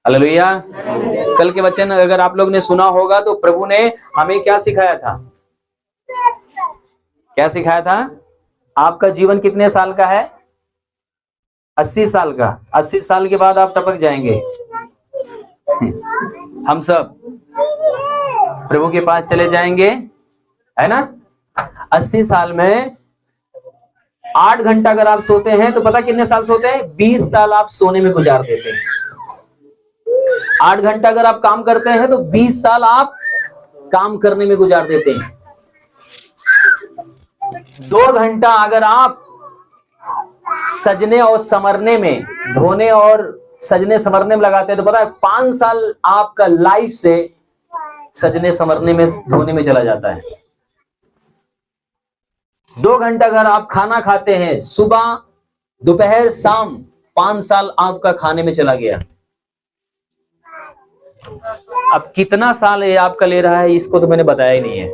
Hallelujah. कल के वचन अगर आप लोग ने सुना होगा तो प्रभु ने हमें क्या सिखाया था? क्या सिखाया था? आपका जीवन कितने साल का है? 80 साल का। 80 साल के बाद आप टपक जाएंगे। हम सब प्रभु के पास चले जाएंगे, है ना? 80 साल में 8 घंटा अगर आप सोते हैं तो पता कितने साल सोते हैं? 20 साल आप सोने में गुजार देते हैं। 8 घंटा अगर आप काम करते हैं तो 20 साल आप काम करने में गुजार देते हैं। 2 घंटा अगर आप सजने और संवरने में, धोने और सजने संवरने में लगाते हैं तो पता है 5 साल आपका लाइफ से सजने संवरने में, धोने में चला जाता है। 2 घंटा अगर आप खाना खाते हैं सुबह, दोपहर, शाम, 5 साल आपका खाने में चला गया। अब कितना साल ये आपका ले रहा है इसको तो मैंने बताया ही नहीं है।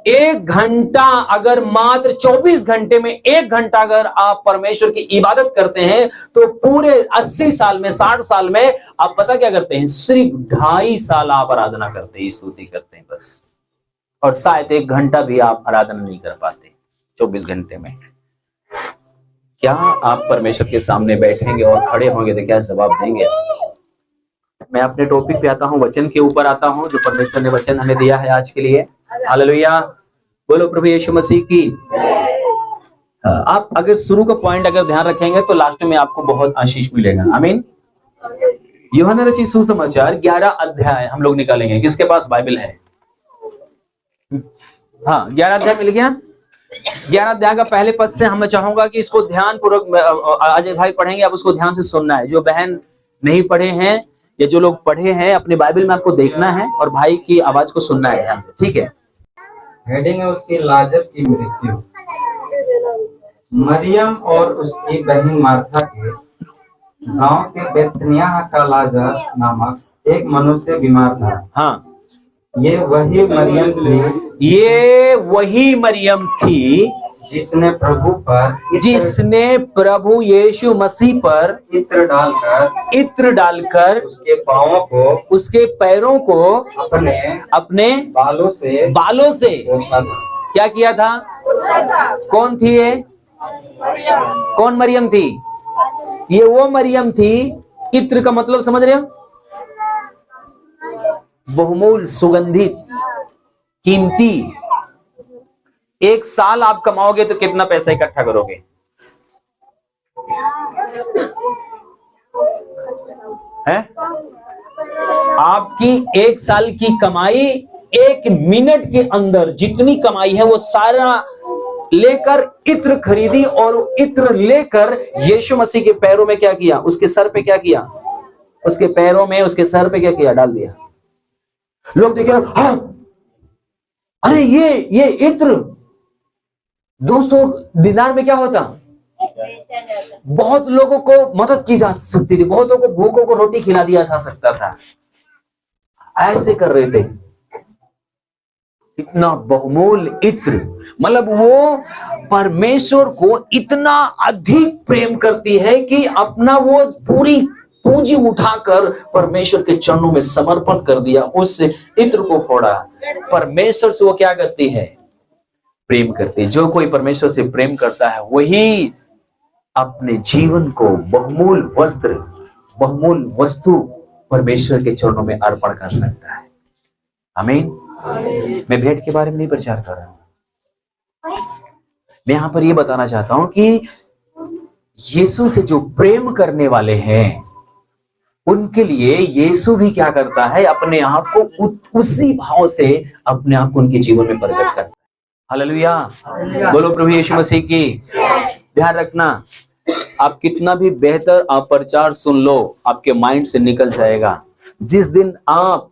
1 घंटा अगर मात्र 24 घंटे में 1 घंटा अगर आप परमेश्वर की इबादत करते हैं तो पूरे 80 साल में, 60 साल में आप पता क्या करते हैं? सिर्फ 2.5 साल आप आराधना करते हैं, स्तुति करते हैं बस। और शायद 1 घंटा भी आप आराधना नहीं कर पाते 24 घंटे में। क्या आप परमेश्वर के सामने बैठेंगे और खड़े होंगे तो क्या जवाब देंगे? मैं अपने टॉपिक पे आता हूं, वचन के ऊपर आता हूं जो परमेश्वर ने वचन हमें दिया है आज के लिए। हालेलुया। बोलो प्रभु यीशु मसीह की। आप अगर शुरू का पॉइंट अगर ध्यान रखेंगे तो लास्ट में आपको बहुत आशीष मिलेगा। आमीन। यूहन्ना रचित सुसमाचार 11 अध्याय हम लोग निकालेंगे। किसके पास बाइबल है? हाँ, 11 अध्याय मिल गया। 11 अध्याय का पहले पद से हम चाहूंगा कि इसको ध्यान पूर्वक अजय भाई पढ़ेंगे, आप उसको ध्यान से सुनना है। जो बहन नहीं पढ़े हैं या जो लोग पढ़े हैं अपने बाइबल में आपको देखना है और भाई की आवाज को सुनना है ध्यान से, ठीक है? हेडिंग है उसकी लाजर की मृत्यु। मरियम और उसकी बहन मार्था के गांव के बेथनियाह का लाजर नामक एक मनुष्य बीमार था। हाँ, ये वही मरियम थी जिसने प्रभु यीशु मसीह पर इत्र डालकर उसके पैरों को अपने बालों से पोंछा था। क्या किया था? कौन थी ये? कौन मरियम थी? ये वो मरियम थी। इत्र का मतलब समझ रहे हो? बहुमूल्य, सुगंधित, कीमती। 1 साल आप कमाओगे तो कितना पैसा इकट्ठा करोगे? है? आपकी 1 साल की कमाई 1 मिनट के अंदर जितनी कमाई है वो सारा लेकर इत्र खरीदी और इत्र लेकर यीशु मसीह के पैरों में क्या किया? उसके सर पे क्या किया? उसके पैरों में, उसके सर पे क्या किया? डाल दिया। लोग देखे, हाँ, अरे ये इत्र 200 दिनार में क्या होता? बहुत लोगों को मदद की जा सकती थी, बहुतों को भूखों को रोटी खिला दिया जा सकता था। ऐसे कर रहे थे। इतना बहुमूल्य इत्र, मतलब वो परमेश्वर को इतना अधिक प्रेम करती है कि अपना वो पूरी पूंजी उठाकर परमेश्वर के चरणों में समर्पण कर दिया। उस इत्र को फोड़ा। परमेश्वर से वो क्या करती है? प्रेम करती है। जो कोई परमेश्वर से प्रेम करता है वही अपने जीवन को बहुमूल्य वस्त्र, बहुमूल्य वस्तु परमेश्वर के चरणों में अर्पण कर सकता है। आमीन। मैं भेंट के बारे में नहीं प्रचार कर रहा हूं। मैं यहां पर यह बताना चाहता हूं कि यीशु से जो प्रेम करने वाले हैं उनके लिए यीशु भी क्या करता है? अपने आप को उसी भाव से अपने आप को उनके जीवन में प्रकट करता है। हालेलुया। बोलो प्रभु यीशु मसीह की। ध्यान रखना, आप कितना भी बेहतर आप प्रचार सुन लो, आपके माइंड से निकल जाएगा। जिस दिन आप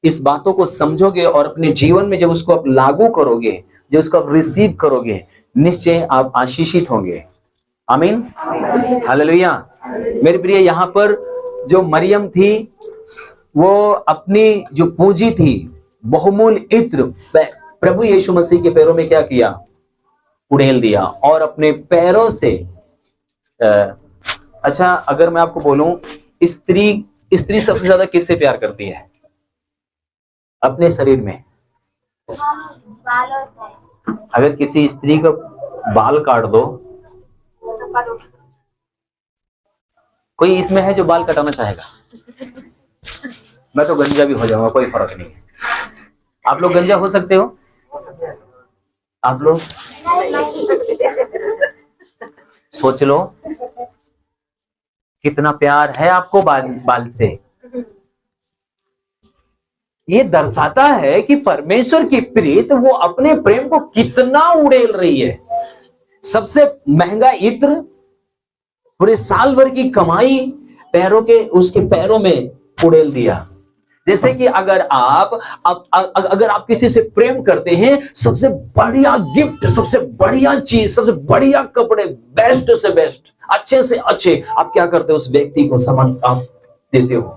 इस बातों को समझोगे और अपने जीवन में जब उसको आप लागू करोगे, जब उसको आप रिसीव करोगे, निश्चय आप आशीषित होंगे। आमीन। हालेलुया। मेरे प्रिय, यहाँ पर जो मरियम थी वो अपनी जो पूंजी थी, बहुमूल्य इत्र, प्रभु यीशु मसीह के पैरों में क्या किया? उड़ेल दिया और अपने पैरों से अच्छा, अगर मैं आपको बोलूं स्त्री सबसे ज्यादा किससे प्यार करती है? अपने शरीर में। अगर किसी स्त्री का बाल काट दो, कोई इसमें है जो बाल कटाना चाहेगा? मैं तो गंजा भी हो जाऊंगा, कोई फर्क नहीं है। आप लोग गंजा हो सकते हो? आप लोग सोच लो कितना प्यार है आपको बाल से। ये दर्शाता है कि परमेश्वर की प्रीत वो अपने प्रेम को कितना उड़ेल रही है। सबसे महंगा इत्र, पूरे साल भर की कमाई उसके पैरों में उड़ेल दिया। जैसे कि अगर आप किसी से प्रेम करते हैं, सबसे बढ़िया गिफ्ट, सबसे बढ़िया चीज, सबसे बढ़िया कपड़े, बेस्ट से बेस्ट, अच्छे से अच्छे आप क्या करते हो? उस व्यक्ति को सामान आप देते हो।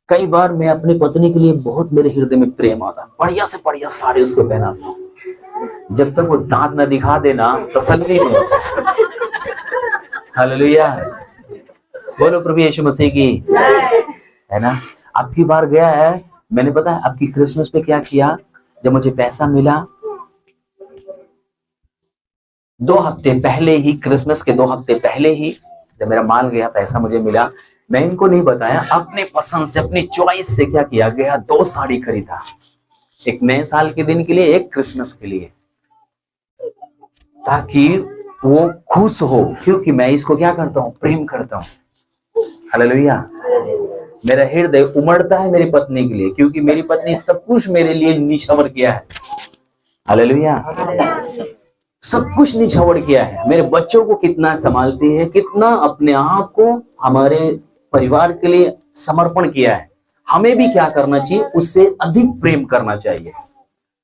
कई बार मैं अपनी पत्नी के लिए बहुत मेरे हृदय में प्रेम आता, बढ़िया से बढ़िया साड़ी उसको पहनाता हूं। जब तक वो दांत न दिखा देना तसल्ली नहीं होता। हालेलुया, बोलो प्रभु यीशु मसीह की, है ना। अब की बार गया है, मैंने पता है आपकी क्रिसमस पे क्या किया? जब मुझे पैसा मिला 2 हफ्ते पहले ही, क्रिसमस के 2 हफ्ते पहले ही जब मेरा माल गया, पैसा मुझे मिला, मैं इनको नहीं बताया, अपने पसंद से, अपनी चॉइस से क्या किया गया, 2 साड़ी खरीदा, एक नए साल के दिन के लिए, एक क्रिसमस के लिए, ताकि वो खुश हो, क्योंकि मैं इसको क्या करता हूं? प्रेम करता हूं। हालेलुया, मेरा हृदय उमड़ता है मेरी पत्नी के लिए, क्योंकि मेरी पत्नी सब कुछ मेरे लिए निछावर किया है। हालेलुया, सब कुछ निछावर किया है। मेरे बच्चों को कितना संभालती है, कितना अपने आप को हमारे परिवार के लिए समर्पण किया है। हमें भी क्या करना चाहिए? उससे अधिक प्रेम करना चाहिए।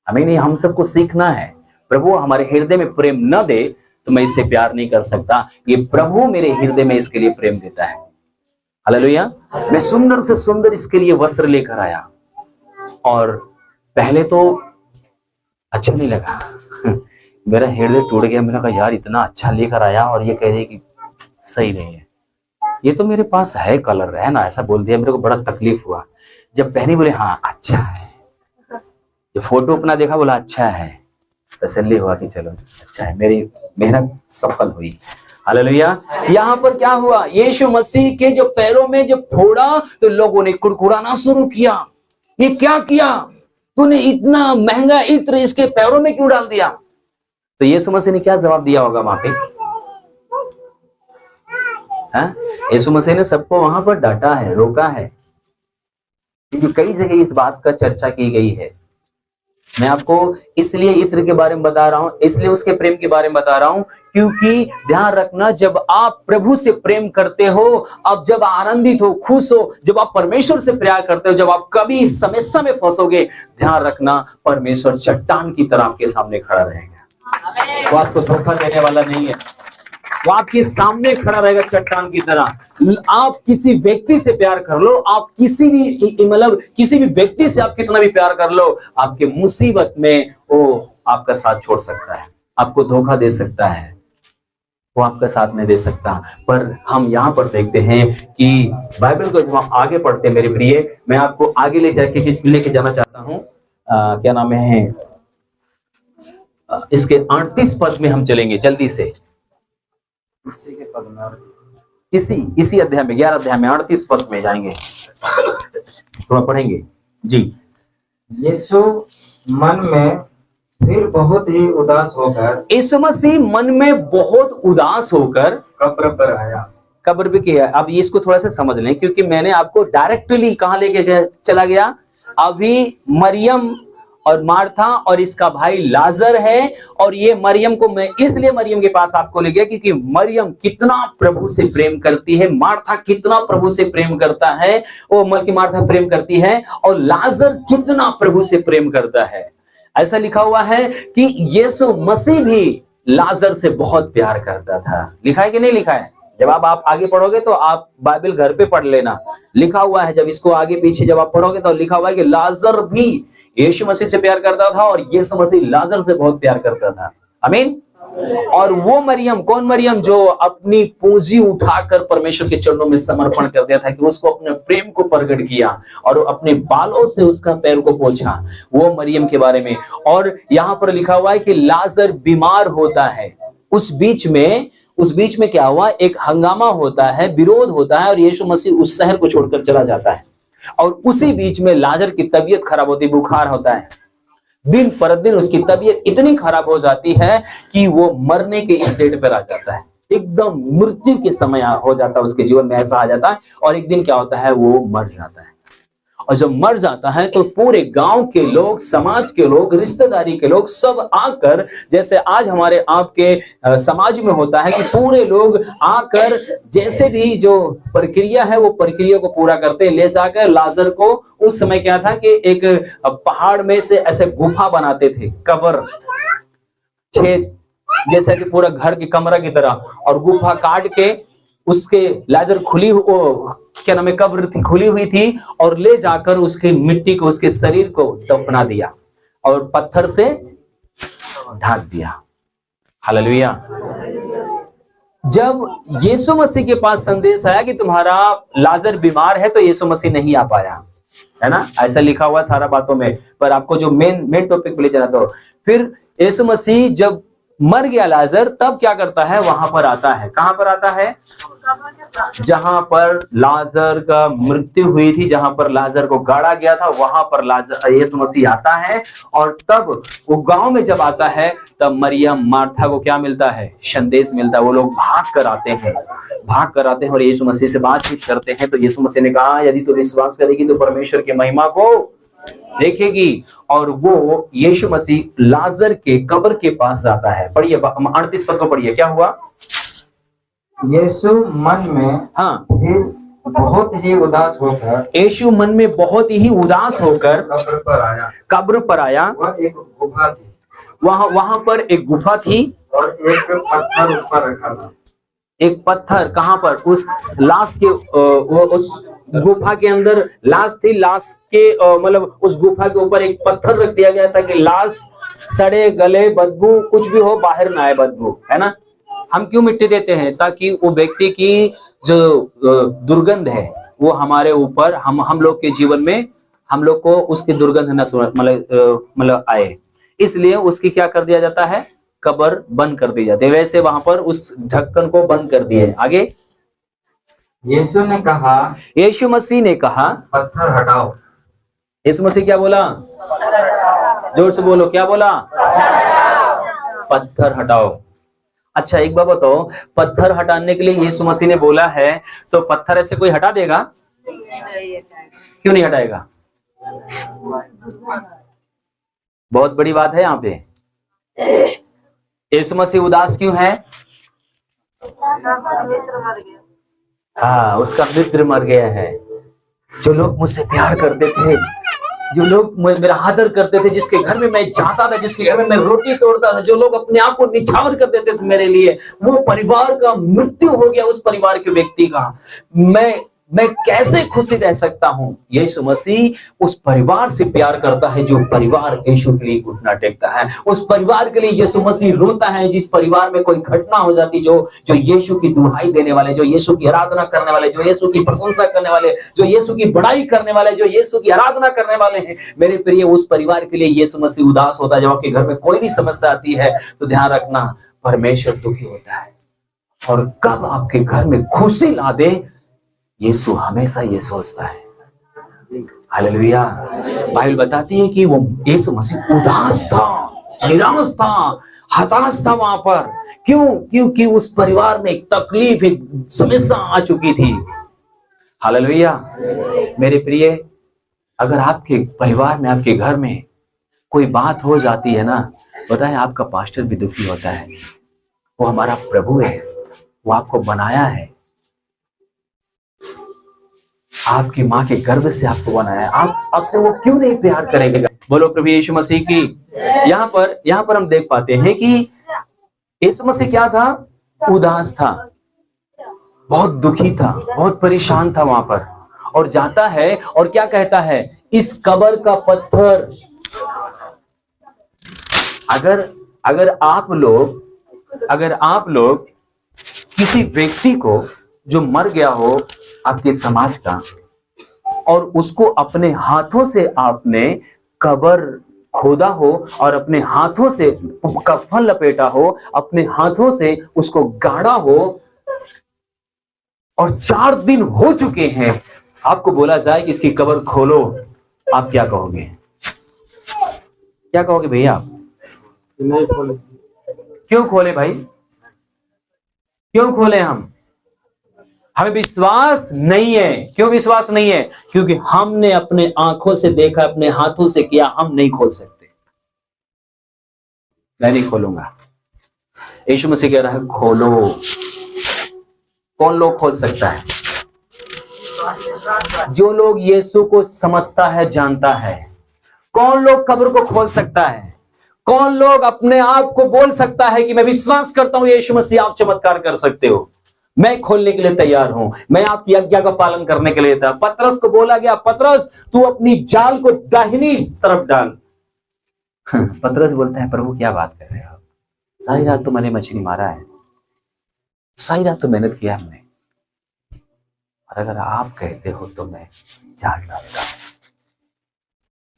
हमें नहीं, हम सबको सीखना है। प्रभु हमारे हृदय में प्रेम न दे तो मैं इससे प्यार नहीं कर सकता। ये प्रभु मेरे हृदय में इसके लिए प्रेम देता है। हालेलुया, मैं सुंदर से सुंदर इसके लिए वस्त्र लेकर आया, और पहले तो अच्छा नहीं लगा, मेरा हृदय टूट गया। मैंने कहा यार इतना अच्छा लेकर आया और ये कह रही कि सही नहीं है, ये तो मेरे पास है कलर, है ना, ऐसा बोल दिया। मेरे को बड़ा तकलीफ हुआ। जब पहनी बोले हाँ अच्छा है, जब फोटो अपना देखा बोला अच्छा है, तसल्ली हुआ कि चलो अच्छा है, मेरी मेहनत सफल हुई। हालेलुया। यहाँ पर क्या हुआ? यीशु मसीह के जो पैरों में जब फोड़ा तो लोगों ने कुड़कुड़ाना शुरू किया, ये क्या किया तूने? इतना महंगा इत्र इसके पैरों में क्यों डाल दिया? तो यीशु मसीह ने क्या जवाब दिया होगा वहां पे? यीशु मसीह ने सबको वहां पर डांटा है, रोका है, क्योंकि कई जगह इस बात का चर्चा की गई है। मैं आपको इसलिए इत्र के बारे में बता रहा हूं, इसलिए उसके प्रेम के बारे में बता रहा हूं, क्योंकि ध्यान रखना, जब आप प्रभु से प्रेम करते हो, अब जब आनंदित हो, खुश हो, जब आप परमेश्वर से प्यार करते हो, जब आप कभी समस्या में फंसोगे, ध्यान रखना परमेश्वर चट्टान की तरह आपके सामने खड़ा रहेगा। वो आपको धोखा देने वाला नहीं है, वो आपके सामने खड़ा रहेगा चट्टान की तरह। आप किसी व्यक्ति से प्यार कर लो, आप किसी भी व्यक्ति से आप कितना भी प्यार कर लो, आपके मुसीबत में वो आपका साथ छोड़ सकता है, आपको धोखा दे सकता है, वो आपका साथ नहीं दे सकता। पर हम यहाँ पर देखते हैं कि बाइबल को जब हम आगे पढ़ते हैं, मेरे प्रिय, मैं आपको आगे लेके जाना चाहता हूँ। क्या नाम है इसके 38 पद में हम चलेंगे जल्दी से। उसी के पद में, इसी अध्याय में, 11 अध्याय में 38 पद में जाएंगे, थोड़ा पढ़ेंगे जी। यीशु मन में फिर बहुत ही उदास होकर, यीशु मसीह मन में बहुत उदास होकर कब्र पर आया। कब्र पे किया। अब इसको थोड़ा सा समझ लें, क्योंकि मैंने आपको डायरेक्टली कहां लेके चला गया? अभी मरियम और मार्था और इसका भाई लाजर है, और ये मरियम को मैं इसलिए मरियम के पास आपको ले गया क्योंकि मरियम कितना प्रभु से प्रेम करती है, मार्था कितना प्रभु से प्रेम करता है, वो बल्कि मार्था प्रेम करती है, और लाजर कितना प्रभु से प्रेम करता है। ऐसा लिखा हुआ है कि यीशु मसीह भी लाजर से बहुत प्यार करता था। लिखा है कि नहीं लिखा है? जब आप आगे पढ़ोगे तो आप बाइबल घर पे पढ़ लेना, लिखा हुआ है। जब इसको आगे पीछे जब आप पढ़ोगे तो लिखा हुआ है कि लाजर भी यीशु मसीह से प्यार करता था और यीशु मसीह लाजर से बहुत प्यार करता था। आमीन। और वो मरियम, कौन मरियम? जो अपनी पूंजी उठाकर परमेश्वर के चरणों में समर्पण कर दिया था, कि उसको अपने प्रेम को प्रकट किया और अपने बालों से उसका पैर को पोंछा, वो मरियम के बारे में। और यहाँ पर लिखा हुआ है कि लाजर बीमार होता है। उस बीच में क्या हुआ? एक हंगामा होता है, विरोध होता है, और यीशु मसीह उस शहर को छोड़कर चला जाता है। और उसी बीच में लाजर की तबीयत खराब होती, बुखार होता है। दिन पर दिन उसकी तबीयत इतनी खराब हो जाती है कि वो मरने के स्टेज पर आ जाता है, एकदम मृत्यु के समय हो जाता है, उसके जीवन में ऐसा आ जाता है। और एक दिन क्या होता है? वो मर जाता है। और जब मर जाता है तो पूरे गांव के लोग, समाज के लोग, रिश्तेदारी के लोग सब आकर, जैसे आज हमारे आपके समाज में होता है कि पूरे लोग आकर जैसे भी जो प्रक्रिया है वो प्रक्रिया को पूरा करते, ले जाकर लाजर को, उस समय क्या था कि एक पहाड़ में से ऐसे गुफा बनाते थे, कब्र, छेद, जैसा कि पूरा घर की कमरा की तरह, और गुफा काट के उसके लाजर क्या नाम है, कब्र थी, खुली हुई थी, और ले जाकर उसकी मिट्टी को, उसके शरीर को दफना दिया और पत्थर से ढक दिया। हालेलुया। जब यीशु मसीह के पास संदेश आया कि तुम्हारा लाजर बीमार है, तो यीशु मसीह नहीं आ पाया, है ना, ऐसा लिखा हुआ सारा बातों में। पर आपको जो मेन टॉपिक पे ले जाना, तो फिर यीशु मसीह जब मर गया लाजर, तब क्या करता है? वहां पर आता है। कहां पर आता है? जहां पर लाजर का मृत्यु हुई थी, जहां पर लाजर को गाड़ा गया था, वहां पर लाजर यीशु मसीह आता है। और तब वो गांव में जब आता है, तब मरियम, मार्था को क्या मिलता है? संदेश मिलता है। वो लोग भाग कर आते हैं और यीशु मसीह से बातचीत करते हैं। तो यीशु मसीह ने कहा, यदि तू विश्वास करेगी तो परमेश्वर की महिमा को देखेगी। और वो यीशु मसीह लाजर के कब्र के पास जाता है। पढ़िए 38 पद को पढ़िए, क्या हुआ? यीशु मन में बहुत ही उदास होकर, यीशु मन में बहुत ही उदास होकर कब्र पर आया। वह एक गुफा थी, वहां पर एक गुफा थी, और एक पत्थर ऊपर रखा था। एक पत्थर कहां पर? उस लाश के उस गुफा के अंदर लाश थी। लाश के मतलब उस गुफा के ऊपर एक पत्थर रख दिया गया था कि लाश सड़े गले, बदबू कुछ भी हो, बाहर ना आए बदबू, है ना। हम क्यों मिट्टी देते हैं? ताकि वो व्यक्ति की जो दुर्गंध है वो हमारे ऊपर, हम लोग के जीवन में, हम लोग को उसकी दुर्गंध न मतलब आए, इसलिए उसकी क्या कर दिया जाता है? कब्र बंद कर दी जाती है। वैसे वहां पर उस ढक्कन को बंद कर दिए। आगे यीशु मसीह ने कहा, पत्थर हटाओ। यीशु मसीह क्या बोला? जोर से बोलो, क्या बोला? पत्थर हटाओ। अच्छा एक बात बताओ, पत्थर हटाने के लिए यीशु मसीह ने बोला है, तो पत्थर ऐसे कोई हटा देगा? क्यों नहीं हटाएगा? बहुत बड़ी बात है यहाँ पे। यीशु मसीह उदास क्यों है? हाँ, उसका मित्र मर गया है। जो लोग मुझसे प्यार करते थे, जो लोग मेरा आदर करते थे, जिसके घर में मैं जाता था, जिसके घर में मैं रोटी तोड़ता था, जो लोग अपने आप को निछावर कर देते थे मेरे लिए, वो परिवार का मृत्यु हो गया, उस परिवार के व्यक्ति का। मैं कैसे खुशी रह सकता हूं? यीशु मसीह उस परिवार से प्यार करता है जो परिवार यीशु के लिए घुटना टेकता है। उस परिवार के लिए यीशु मसीह रोता है, जिस परिवार में कोई घटना हो जाती, जो यीशु की दुहाई देने वाले, जो यीशु की आराधना करने वाले, जो यीशु की प्रशंसा करने वाले, जो यीशु की बड़ाई करने वाले, जो यीशु की आराधना करने वाले हैं, मेरे प्रिय, उस परिवार के लिए यीशु मसीह उदास होता है। जब आपके घर में कोई भी समस्या आती है तो ध्यान रखना, परमेश्वर दुखी होता है। और कब आपके घर में खुशी ला दे, यीशु हमेशा ये सोचता है। हालेलुया। बाइबल बताती है कि वो यीशु मसीह उदास था, निराश था, हताश था वहां पर। क्यों? क्योंकि उस परिवार में एक तकलीफ, एक समस्या आ चुकी थी। हालेलुया। मेरे प्रिय, अगर आपके परिवार में, आपके घर में कोई बात हो जाती है ना, पता है आपका पास्टर भी दुखी होता है। वो हमारा प्रभु है, वो आपको बनाया है, आपकी माँ के गर्भ से आपको बनाया है। आपसे वो क्यों नहीं प्यार करेगा? बोलो प्रभु यीशु मसीह की। यहाँ पर हम देख पाते हैं कि यीशु मसीह क्या था? उदास था, बहुत दुखी था, बहुत परेशान था वहां पर। और जाता है और क्या कहता है? इस कब्र का पत्थर, अगर आप लोग अगर आप लोग किसी व्यक्ति को जो मर गया हो आपके समाज का, और उसको अपने हाथों से आपने कब्र खोदा हो और अपने हाथों से कफन लपेटा हो, अपने हाथों से उसको गाड़ा हो, और 4 दिन हो चुके हैं, आपको बोला जाए कि इसकी कब्र खोलो, आप क्या कहोगे? क्या कहोगे भैया आप? नहीं खोले। क्यों खोले भाई? क्यों खोले? हमें विश्वास नहीं है। क्यों विश्वास नहीं है? क्योंकि हमने अपने आंखों से देखा, अपने हाथों से किया, हम नहीं खोल सकते। मैं नहीं खोलूंगा। यीशु मसीह कह रहा है खोलो। कौन लोग खोल सकता है? जो लोग यीशु को समझता है, जानता है। कौन लोग कब्र को खोल सकता है? कौन लोग अपने आप को बोल सकता है कि मैं विश्वास करता हूं यीशु मसीह आप चमत्कार कर सकते हो, मैं खोलने के लिए तैयार हूं, मैं आपकी आज्ञा का पालन करने के लिए था। पतरस को बोला गया, पतरस तू अपनी जाल को दाहिनी तरफ डाल। पतरस बोलता है प्रभु क्या बात कर रहे हो, सारी रात तो मैंने मछली मारा है, सारी रात तो मेहनत किया हमने, और अगर आप कहते हो तो मैं जाल डालता हूं।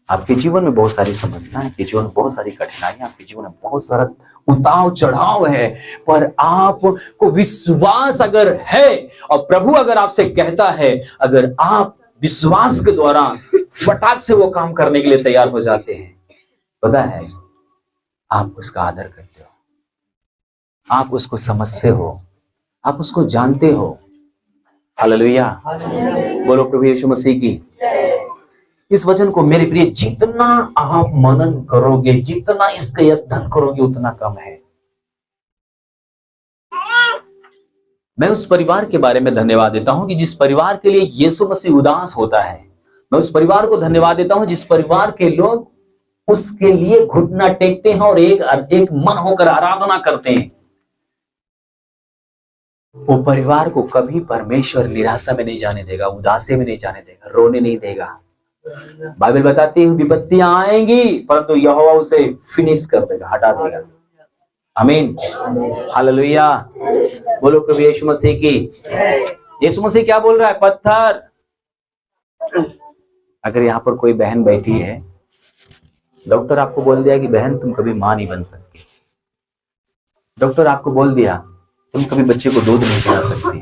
आपके जीवन में बहुत सारी समस्याएं, आपके जीवन में बहुत सारी कठिनाइयां, आपके जीवन में बहुत सारा उतार चढ़ाव है, पर आपको विश्वास अगर है और प्रभु अगर आपसे कहता है, अगर आप विश्वास के द्वारा फटाक से वो काम करने के लिए तैयार हो जाते हैं, पता है आप उसका आदर करते हो, आप उसको समझते हो, आप उसको जानते हो। हालेलुया, बोलो प्रभु यीशु मसीह की। इस वचन को मेरे प्रिय जितना आप मनन करोगे, जितना इसका अध्ययन करोगे, उतना कम है। मैं उस परिवार के बारे में धन्यवाद देता हूं कि जिस परिवार के लिए यीशु मसीह उदास होता है। मैं उस परिवार को धन्यवाद देता हूं जिस परिवार के लोग उसके लिए घुटना टेकते हैं और एक मन होकर आराधना करते हैं। वो परिवार को कभी परमेश्वर निराशा में नहीं जाने देगा, उदासी में नहीं जाने देगा, रोने नहीं देगा। बाइबल बताती है विपत्तियां आएंगी परंतु यहोवा उसे फिनिश कर देगा, हटा देगा। आमीन, हालेलुया, बोलो प्रभु यीशु मसीह की। यीशु मसीह क्या बोल रहा है? पत्थर। अगर यहाँ पर कोई बहन बैठी है, डॉक्टर आपको बोल दिया कि बहन तुम कभी मां नहीं बन सकती, डॉक्टर आपको बोल दिया तुम कभी बच्चे को दूध नहीं पिला सकती,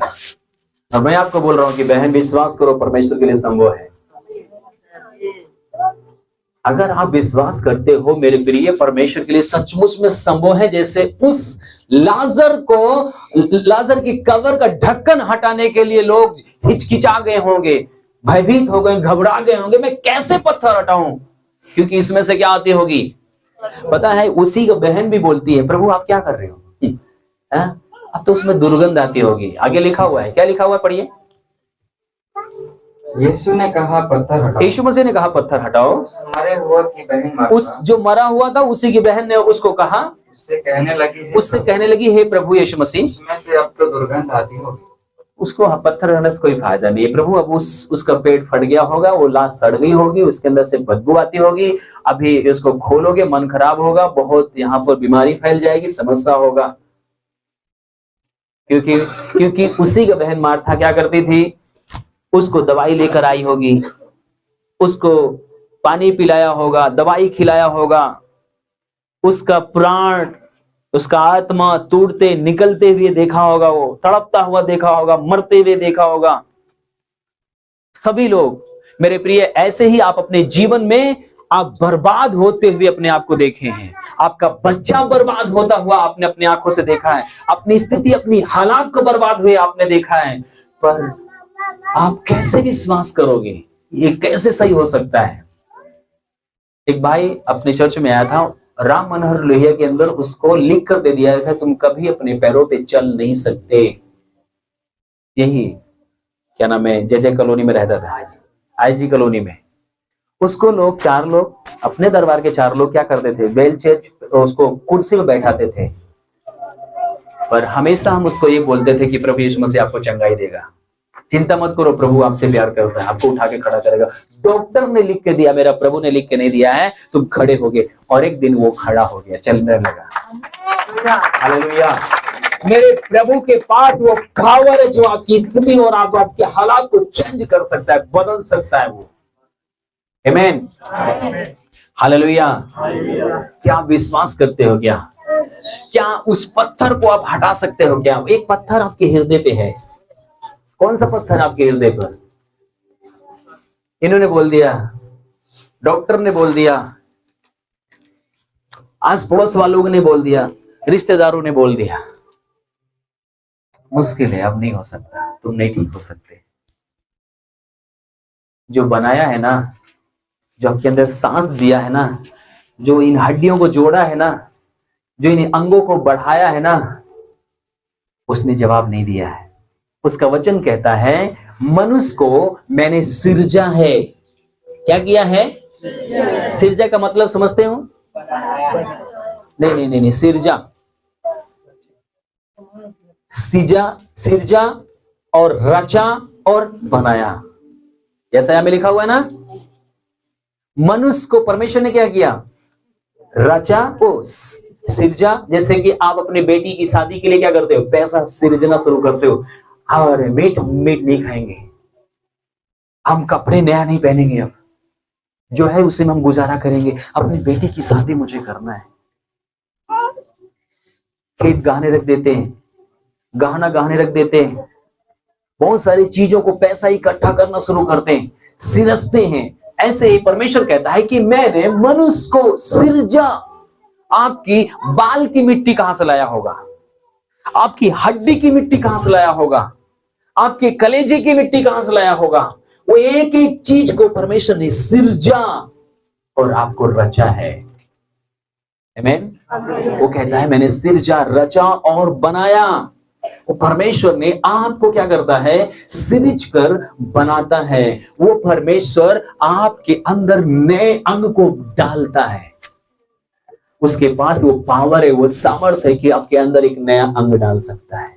और मैं आपको बोल रहा हूं कि बहन विश्वास करो परमेश्वर के लिए संभव है। अगर आप विश्वास करते हो मेरे प्रिय, परमेश्वर के लिए सचमुच में संभव है। जैसे उस लाजर की कब्र का ढक्कन हटाने के लिए लोग हिचकिचा गए होंगे, भयभीत हो गए, घबरा गए होंगे, मैं कैसे पत्थर हटाऊं, क्योंकि इसमें से क्या आती होगी पता है। उसी का बहन भी बोलती है प्रभु आप क्या कर रहे हो, अब तो उसमें दुर्गंध आती होगी। आगे लिखा हुआ है, क्या लिखा हुआ है पढ़िए। यीशु ने कहा पत्थर हटाओ। यीशु मसीह ने कहा पत्थर हटाओ। मरे हुआ की बहन मार्था, उस जो मरा हुआ था उसी की बहन ने उसको कहा, उससे कहने लगी हे प्रभु यीशु मसीह, उसमें से अब तो दुर्गंध आती होगी। उसको पत्थर रखने से कोई फायदा नहीं है प्रभु। अब उसका पेट फट गया होगा, वो लाश सड़ गई होगी, उसके अंदर से बदबू आती होगी, अभी उसको खोलोगे मन खराब होगा, बहुत यहाँ पर बीमारी फैल जाएगी, समस्या होगा। क्योंकि उसी का बहन मार्था क्या करती थी, उसको दवाई लेकर आई होगी, उसको पानी पिलाया होगा, दवाई खिलाया होगा, उसका प्राण, उसका आत्मा टूटते निकलते हुए देखा होगा, वो तड़पता हुआ देखा होगा, मरते हुए देखा होगा। सभी लोग मेरे प्रिय ऐसे ही आप अपने जीवन में आप बर्बाद होते हुए अपने आप को देखे हैं। आपका बच्चा बर्बाद होता हुआ आपने अपनी आंखों से देखा है, अपनी स्थिति अपनी हालात को बर्बाद हुए आपने देखा है, पर आप कैसे विश्वास करोगे? ये कैसे सही हो सकता है? एक भाई अपने चर्च में आया था, राम मनोहर लोहिया के अंदर उसको लिख कर दे दिया था तुम कभी अपने पैरों पे चल नहीं सकते। यही क्या नाम है, जय कॉलोनी में रहता था, आईजी कॉलोनी में। उसको लोग 4 लोग अपने दरबार के 4 लोग क्या करते थे, बेल चेयर उसको कुर्सी में बैठाते थे, पर हमेशा हम उसको ये बोलते थे कि प्रभु यीशु मसीह आपको चंगाई देगा, चिंता मत करो, प्रभु आपसे प्यार करता है, आपको उठा के खड़ा करेगा। डॉक्टर ने लिख के दिया, मेरा प्रभु ने लिख के नहीं दिया है, तुम खड़े हो गए। और एक दिन वो खड़ा हो गया, चलने लगा। हालेलुया। मेरे प्रभु के पास वो पावर है जो आपकी स्थिति और आपके हालात को चेंज कर सकता है, बदल सकता है वो। आमीन, हालेलुया। क्या आप विश्वास करते हो? क्या उस पत्थर को आप हटा सकते हो? क्या एक पत्थर आपके हृदय पे है? कौन सा पत्थर आपके हृदय पर? इन्होंने बोल दिया, डॉक्टर ने बोल दिया, आस पड़ोस वालों ने बोल दिया, रिश्तेदारों ने बोल दिया, मुश्किल है, अब नहीं हो सकता, तुम नहीं ठीक हो सकते। जो बनाया है ना, जो आपके अंदर सांस दिया है ना, जो इन हड्डियों को जोड़ा है ना, जो इन अंगों को बढ़ाया है ना, उसने जवाब नहीं दिया है। उसका वचन कहता है, मनुष्य को मैंने सिरजा है। क्या किया है? सिरजा का मतलब समझते हो? नहीं नहीं नहीं नहीं, सिरजा, सिरजा और रचा और बनाया, जैसा यहां में लिखा हुआ है ना। मनुष्य को परमेश्वर ने क्या किया? रचा, ओ सिरजा। जैसे कि आप अपनी बेटी की शादी के लिए क्या करते हो? पैसा सिरजना शुरू करते हो। अरे मीट नहीं खाएंगे, हम कपड़े नया नहीं पहनेंगे, अब जो है उसी में हम गुजारा करेंगे, अपनी बेटी की शादी मुझे करना है। खेत गहने रख देते हैं, गहने रख देते हैं, बहुत सारी चीजों को पैसा इकट्ठा करना शुरू करते हैं, सिरजते हैं। ऐसे ही परमेश्वर कहता है कि मैंने मनुष्य को सिरजा। आपकी बाल की मिट्टी कहां से लाया होगा? आपकी हड्डी की मिट्टी कहां से लाया होगा? आपके कलेजे की मिट्टी कहां से लाया होगा? वो एक एक चीज को परमेश्वर ने सिरजा और आपको रचा है। आमीन। वो कहता है मैंने सिरजा, रचा और बनाया। वो परमेश्वर ने आपको क्या करता है? सिरज कर बनाता है। वो परमेश्वर आपके अंदर नए अंग को डालता है। उसके पास वो पावर है, वो सामर्थ है कि आपके अंदर एक नया अंग डाल सकता है।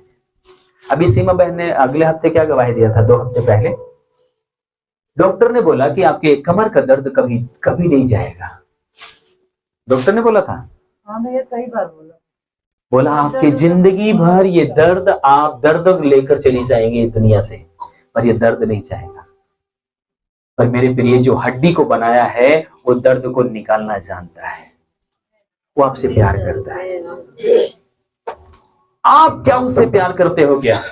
अभी सीमा बहन ने अगले हफ्ते क्या गवाही दिया था? 2 हफ्ते पहले डॉक्टर ने बोला कि आपके कमर का दर्द कभी कभी नहीं जाएगा। डॉक्टर ने बोला था, हाँ भैया, कई बार बोला आपकी जिंदगी भर ये दर्द, आप दर्द लेकर चली जाएंगे दुनिया से, पर ये दर्द नहीं जाएगा। पर मेरे प्रिय, जो हड्डी को बनाया है वो दर्द को निकालना जानता है, वो आपसे प्यार करता है। आप क्या उससे प्यार करते हो? क्या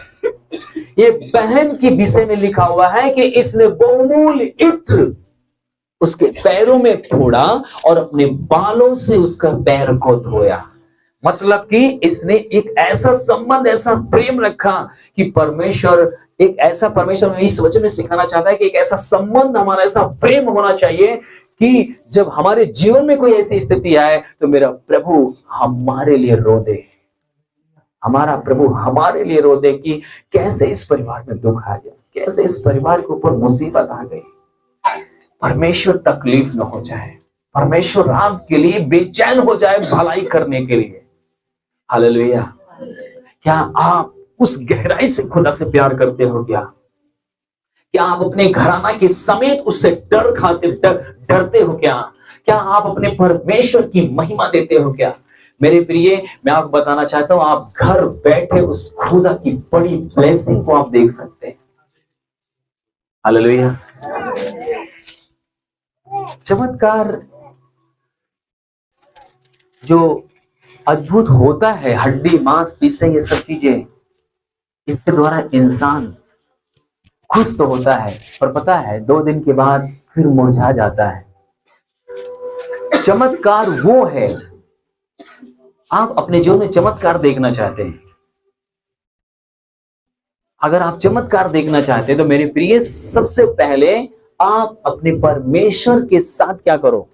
ये बहन के विषय में लिखा हुआ है कि इसने बहुमूल्य इत्र उसके पैरों में फोड़ा और अपने बालों से उसका पैर को धोया। मतलब कि इसने एक ऐसा संबंध, ऐसा प्रेम रखा कि परमेश्वर, एक ऐसा परमेश्वर में इस वचन में सिखाना चाहता है कि एक ऐसा संबंध हमारा, ऐसा प्रेम होना चाहिए कि जब हमारे जीवन में कोई ऐसी स्थिति आए तो मेरा प्रभु हमारे लिए रो दे, हमारा प्रभु हमारे लिए रो दे कि कैसे इस परिवार में दुख आ गया, कैसे इस परिवार के ऊपर मुसीबत आ गई। परमेश्वर तकलीफ न हो जाए, परमेश्वर आपके लिए बेचैन हो जाए भलाई करने के लिए। हालेलुया। क्या आप उस गहराई से खुदा से प्यार करते हो? क्या आप अपने घराना के समेत उससे डरते हो? क्या आप अपने परमेश्वर की महिमा देते हो? क्या मेरे प्रिय, मैं आपको बताना चाहता हूं, आप घर बैठे उस खुदा की बड़ी ब्लेसिंग को आप देख सकते हैं। हालेलुया। चमत्कार जो अद्भुत होता है, हड्डी मांस पीसे, ये सब चीजें, इसके द्वारा इंसान खुश तो होता है, पर पता है 2 दिन के बाद फिर मुरझा जाता है। चमत्कार वो है, आप अपने जीवन में चमत्कार देखना चाहते हैं, अगर आप चमत्कार देखना चाहते हैं तो मेरे प्रिय, सबसे पहले आप अपने परमेश्वर के साथ क्या करो?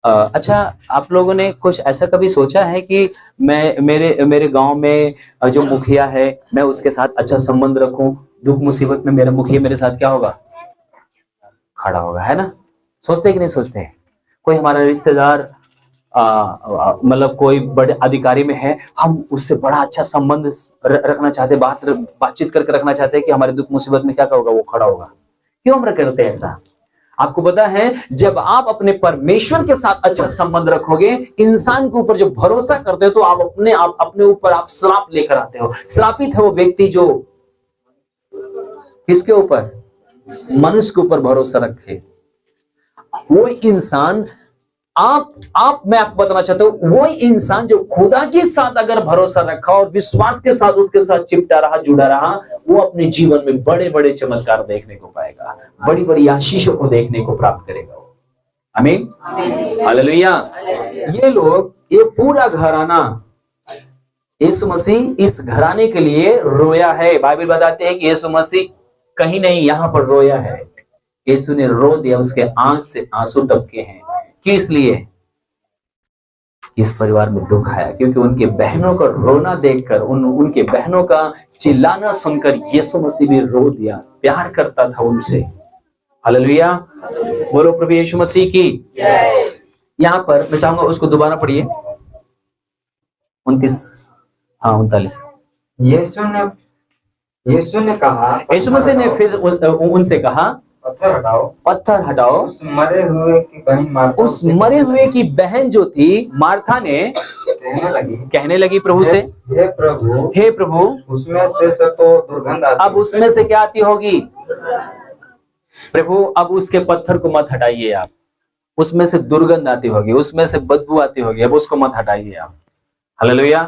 अच्छा, आप लोगों ने कुछ ऐसा कभी सोचा है कि मैं मेरे गांव में जो मुखिया है, मैं उसके साथ अच्छा संबंध रखूं, दुख मुसीबत में मेरा मुखिया मेरे साथ क्या होगा? खड़ा होगा, है ना? सोचते कि नहीं सोचते? कोई हमारा रिश्तेदार मतलब कोई बड़े अधिकारी में है, हम उससे बड़ा अच्छा संबंध रखना चाहते, बातचीत करके रखना चाहते हैं कि हमारे दुख मुसीबत में क्या होगा? वो खड़ा होगा। क्यों हम करते हैं ऐसा? आपको पता है, जब आप अपने परमेश्वर के साथ अच्छा संबंध रखोगे, इंसान के ऊपर जो भरोसा करते हो, तो आप अपने ऊपर आप श्राप लेकर आते हो। श्रापित है वो व्यक्ति जो किसके ऊपर? मनुष्य के ऊपर भरोसा रखे। वो इंसान मैं आपको बताना चाहता हूं, वो इंसान जो खुदा के साथ अगर भरोसा रखा और विश्वास के साथ उसके साथ चिपटा रहा, जुड़ा रहा, वो अपने जीवन में बड़े बड़े चमत्कार देखने को पाएगा, बड़ी बड़ी आशीषों को देखने को प्राप्त करेगा। आमीन, हालेलुया। ये पूरा घराना, यीशु मसीह इस घराने के लिए रोया है। बाइबल बताते हैं कि यीशु मसीह कहीं नहीं, यहां पर रोया है। यीशु ने रो दिया, उसके आंख से आंसू टपके हैं। किस लिए? इस परिवार में दुख आया, क्योंकि उनके बहनों का रोना देखकर, उनके बहनों का चिल्लाना सुनकर यीशु मसीह भी रो दिया। प्यार करता था उनसे। हालेलुया, बोलो प्रभु यीशु मसीह की जय। यहां पर मैं चाहूंगा उसको दोबारा पढ़िए, 39 यीशु ने कहा, यीशु मसीह ने फिर उनसे कहा, पत्थर हटाओ। उस मरे हुए की बहन जो थी मार्था ने कहने लगी प्रभु से, हे प्रभु, उसमें से तो दुर्गंध आती। अब उसमें से क्या आती होगी? प्रभु, अब उसके पत्थर को मत हटाइए आप, उसमें से दुर्गंध आती होगी, उसमें से बदबू आती होगी, अब उसको मत हटाइए आप। हालेलुया।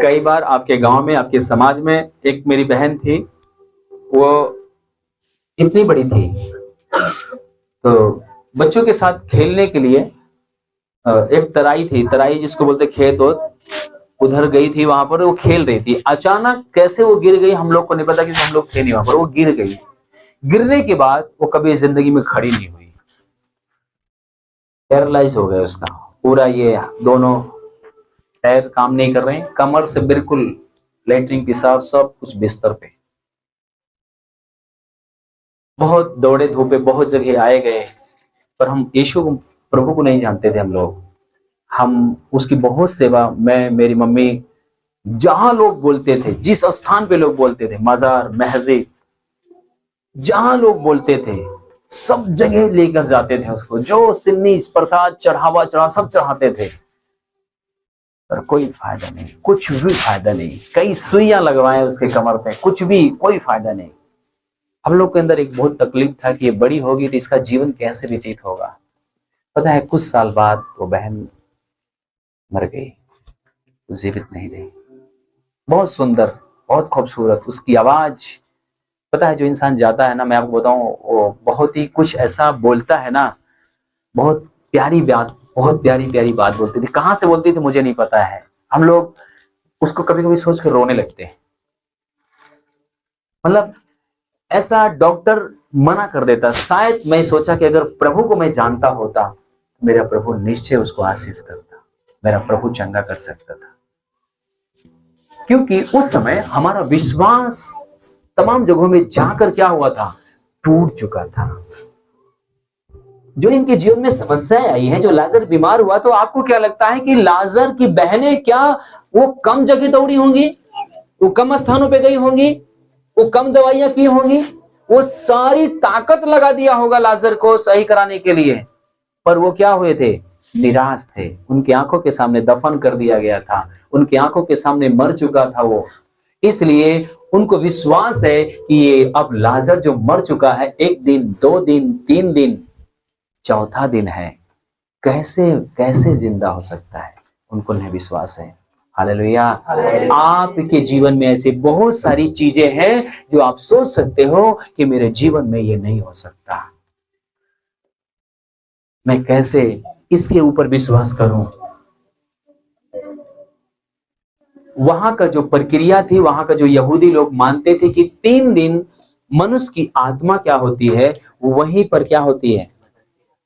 कई बार आपके गांव में, आपके समाज में एक मेरी बहन थी, वो इतनी बड़ी थी, तो बच्चों के साथ खेलने के लिए एक तराई थी, तराई जिसको बोलते खेत, उधर गई थी, वहां पर वो खेल रही थी। अचानक कैसे वो गिर गई, हम लोग को नहीं पता, क्योंकि हम लोग थे नहीं वहां पर। वो गिर गई। गिरने के बाद वो कभी जिंदगी में खड़ी नहीं हुई, पैरालाइज हो गया उसका पूरा, ये दोनों पैर काम नहीं कर रहे हैं, कमर से बिल्कुल लेटरिन, पेशाब सब कुछ बिस्तर पे। बहुत दौड़े धूपे, बहुत जगह आए गए, पर हम यीशु प्रभु को नहीं जानते थे। हम उसकी बहुत सेवा, मैं, मेरी मम्मी, जहां लोग बोलते थे, जिस स्थान पे लोग बोलते थे, मजार, महजिद, जहां लोग बोलते थे, सब जगह लेकर जाते थे उसको। जो सिन्नी, प्रसाद, चढ़ा सब चढ़ाते थे, पर कोई फायदा नहीं, कुछ भी फायदा नहीं। कई सुइयां लगवाए उसके कमर पे, कुछ भी, कोई फायदा नहीं। हम लोग के अंदर एक बहुत तकलीफ था कि ये बड़ी होगी तो इसका जीवन कैसे व्यतीत होगा। पता है, कुछ साल बाद वो बहन मर गई, जीवित नहीं रही। बहुत सुंदर, बहुत खूबसूरत उसकी आवाज। पता है, जो इंसान जाता है ना, मैं आपको बताऊं, वो बहुत ही कुछ ऐसा बोलता है ना, बहुत प्यारी बात, बहुत प्यारी प्यारी बात बोलती थी। कहां से बोलती थी मुझे नहीं पता है। हम लोग उसको कभी कभी सोच कर रोने लगते हैं। मतलब ऐसा डॉक्टर मना कर देता। शायद मैं सोचा कि अगर प्रभु को मैं जानता होता, मेरा प्रभु निश्चय उसको आशीष करता, मेरा प्रभु चंगा कर सकता था। क्योंकि उस समय हमारा विश्वास तमाम जगहों में जाकर क्या हुआ था, टूट चुका था। जो इनके जीवन में समस्याएं आई हैं, जो लाजर बीमार हुआ, तो आपको क्या लगता है कि लाजर की बहनें क्या वो कम जगह दौड़ी होंगी, वो कम स्थानों पे गई होंगी, वो कम दवाइयां की होंगी, वो सारी ताकत लगा दिया होगा लाजर को सही कराने के लिए, पर वो क्या हुए थे, निराश थे। उनकी आंखों के सामने दफन कर दिया गया था, उनकी आंखों के सामने मर चुका था वो। इसलिए उनको विश्वास है कि ये अब लाजर जो मर चुका है, 1 दिन, 2 दिन, 3 दिन, चौथा दिन है, कैसे कैसे जिंदा हो सकता है, उनको नहीं विश्वास है। हालेलुया। आपके जीवन में ऐसे बहुत सारी चीजें हैं जो आप सोच सकते हो कि मेरे जीवन में ये नहीं हो सकता, मैं कैसे इसके ऊपर विश्वास करूं। वहां का जो प्रक्रिया थी, वहां का जो यहूदी लोग मानते थे कि 3 दिन मनुष्य की आत्मा क्या होती है, वहीं पर क्या होती है,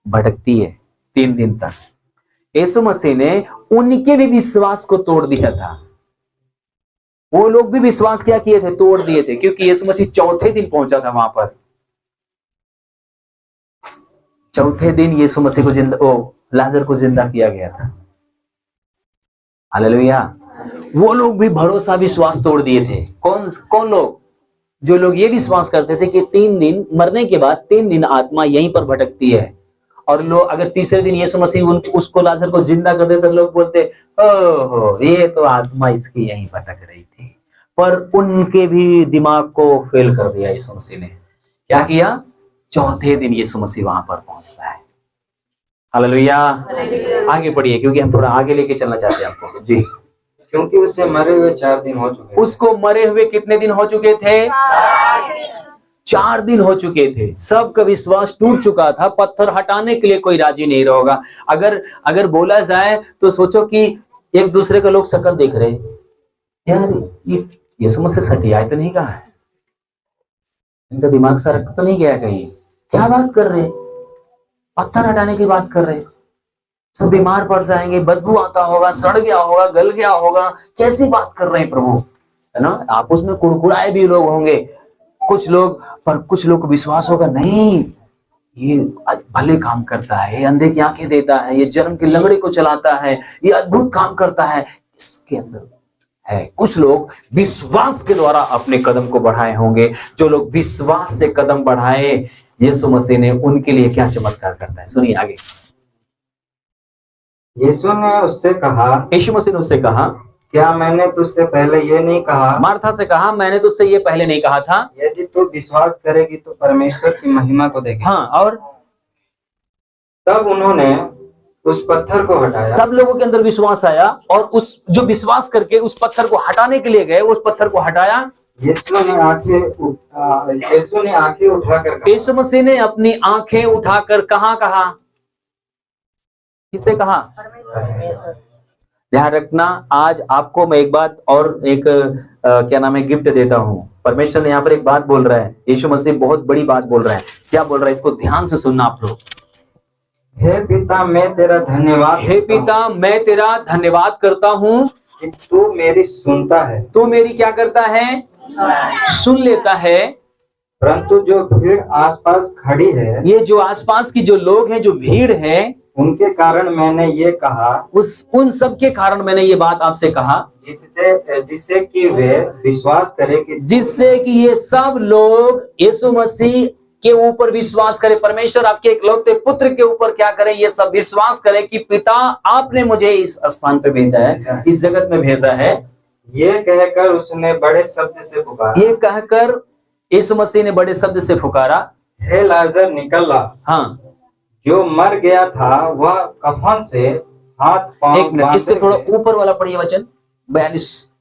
भटकती है 3 दिन तक। यीशु मसीह ने उनके भी विश्वास को तोड़ दिया था। वो लोग भी विश्वास क्या किए थे, तोड़ दिए थे, क्योंकि यीशु मसीह चौथे दिन पहुंचा था वहां पर। चौथे दिन यीशु मसीह को लाजर को जिंदा किया गया था। हालेलुया। वो लोग भी भरोसा, विश्वास तोड़ दिए थे। कौन लोग? जो लोग ये विश्वास करते थे कि 3 दिन मरने के बाद 3 दिन आत्मा यहीं पर भटकती है, और लोग अगर तीसरे दिन यीशु मसीह उसको लाजर को जिंदा कर देते, लोग बोलते ओहो ये तो आत्मा इसकी यहीं भटक रही थी। पर उनके भी दिमाग को फेल कर दिया यीशु मसीह ने। क्या किया? चौथे दिन यीशु मसीह वहां पर पहुंचता है। हालेलुया। आगे बढ़िए, क्योंकि हम थोड़ा आगे लेके चलना चाहते हैं आपको जी। क्योंकि उससे मरे हुए 4 दिन हो चुके। उसको मरे हुए कितने दिन हो चुके थे? 4 दिन हो चुके थे। सबका विश्वास टूट चुका था, पत्थर हटाने के लिए कोई राजी नहीं रहेगा। अगर बोला जाए तो सोचो कि एक दूसरे का लोग शक्ल देख रहे, यार ये यीशु मसीह सटिया तो नहीं कहा है, इनका दिमाग सरक तो नहीं गया कहीं, क्या बात कर रहे, पत्थर हटाने की बात कर रहे, सब बीमार पड़ जाएंगे, बदबू आता होगा, सड़ गया होगा, गल गया होगा, कैसी बात कर रहे हैं प्रभु, है ना। आपस में कुड़कुड़ाए भी लोग होंगे कुछ लोग, पर कुछ लोग को विश्वास होगा नहीं ये भले काम करता है, ये अंधे की आंखें देता है, ये जन्म के लंगड़े को चलाता है, ये अद्भुत काम करता है, इसके अंदर है। कुछ लोग विश्वास के द्वारा अपने कदम को बढ़ाए होंगे। जो लोग विश्वास से कदम बढ़ाए, यीशु मसीह ने उनके लिए क्या चमत्कार करता है, सुनिए आगे। यीशु ने उससे कहा, यीशु मसीह ने उससे कहा, क्या मैंने तुझसे पहले ये नहीं कहा? मार्था से कहा, मैंने तुझसे ये पहले नहीं कहा था? यदि तू विश्वास करेगी तो परमेश्वर की महिमा को देखेगी। हाँ, और तब उन्होंने उस पत्थर को हटाया। तब लोगों के अंदर विश्वास आया, और उस जो विश्वास करके उस पत्थर को हटाने के लिए गए, उस पत्थर को हटाया। यीशु ने आंखें उठाकर, यीशु मसीह ने अपनी आंखें उठाकर कहाँ कहा? किसे कहा? ध्यान रखना, आज आपको मैं एक बात और एक क्या नाम है गिफ्ट देता हूं। परमेश्वर ने यहाँ पर एक बात बोल रहा है, यीशु मसीह बहुत बड़ी बात बोल रहा है। क्या बोल रहा है, इसको ध्यान से सुनना आप लोग। हे पिता मैं तेरा धन्यवाद, हे पिता मैं तेरा धन्यवाद करता हूँ कि तू मेरी सुनता है। तू मेरी क्या करता है? सुन लेता है। परंतु जो भीड़ आसपास खड़ी है, ये जो आसपास की जो लोग हैं, जो भीड़ है, उनके कारण मैंने ये कहा, उन सब के कारण मैंने ये बात आपसे कहा, जिससे कि वे विश्वास करे कि जिससे कि ये सब लोग यीशु मसीह के ऊपर विश्वास करें। परमेश्वर आपके इकलौते पुत्र के ऊपर क्या करे? ये सब विश्वास करे कि पिता आपने मुझे इस स्थान पे भेजा है, इस जगत में भेजा है। ये कहकर उसने बड़े शब्द से पुकारा, ये कहकर यीशु मसीह ने बड़े शब्द से पुकारा, हे लाजर निकल ला। हाँ, जो मर गया था वह कफन से हाथ पांव एक मिनट, इसके थोड़ा ऊपर वाला पढ़िए वचन 42।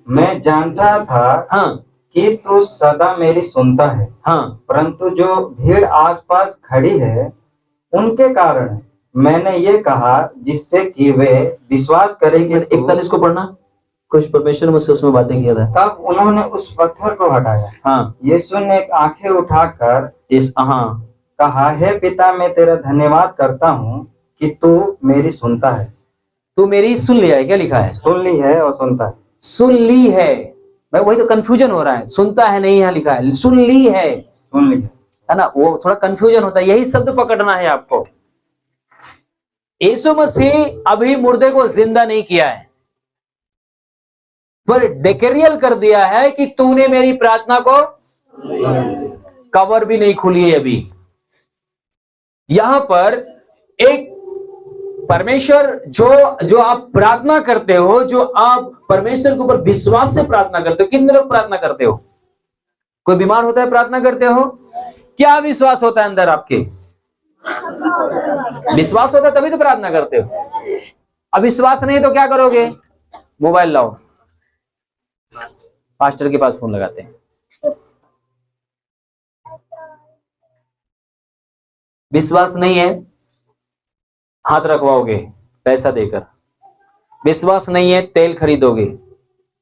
मैं जानता था हाँ कि तू सदा मेरी सुनता है, हाँ, परंतु जो भीड़ आसपास खड़ी है उनके कारण मैंने ये कहा, जिससे कि वे विश्वास करेंगे। 41 को पढ़ना, कुछ परमेश्वर मुझसे उसमें बातें किया था। तब उन्होंने उस पत्थर को हटाया। हाँ, यीशु ने आंखें उठाकर हाँ कहा, हे पिता मैं तेरा धन्यवाद करता हूँ कि तू मेरी सुनता है। तू मेरी सुन लिया है, क्या लिखा है? सुन ली है और सुनता है। सुन ली है, मैं वही तो कंफ्यूजन हो रहा है, सुनता है नहीं, यहाँ लिखा है सुन ली है, सुन ली है ना, वो थोड़ा कंफ्यूजन होता है। यही शब्द पकड़ना है आपको। यीशु मसीह अभी मुर्दे को जिंदा नहीं किया है, पर डिक्लेयर कर दिया है कि तूने मेरी प्रार्थना को, कवर भी नहीं खुली है अभी। यहां पर एक परमेश्वर जो आप प्रार्थना करते हो, जो आप परमेश्वर के ऊपर विश्वास से प्रार्थना करते हो। कितने लोग प्रार्थना करते हो? कोई बीमार होता है प्रार्थना करते हो? क्या विश्वास होता है अंदर आपके? विश्वास होता है तभी तो प्रार्थना करते हो। अब विश्वास नहीं तो क्या करोगे? मोबाइल लाओ, पास्टर के पास फोन लगाते हैं। विश्वास नहीं है, हाथ रखवाओगे पैसा देकर। विश्वास नहीं है, तेल खरीदोगे।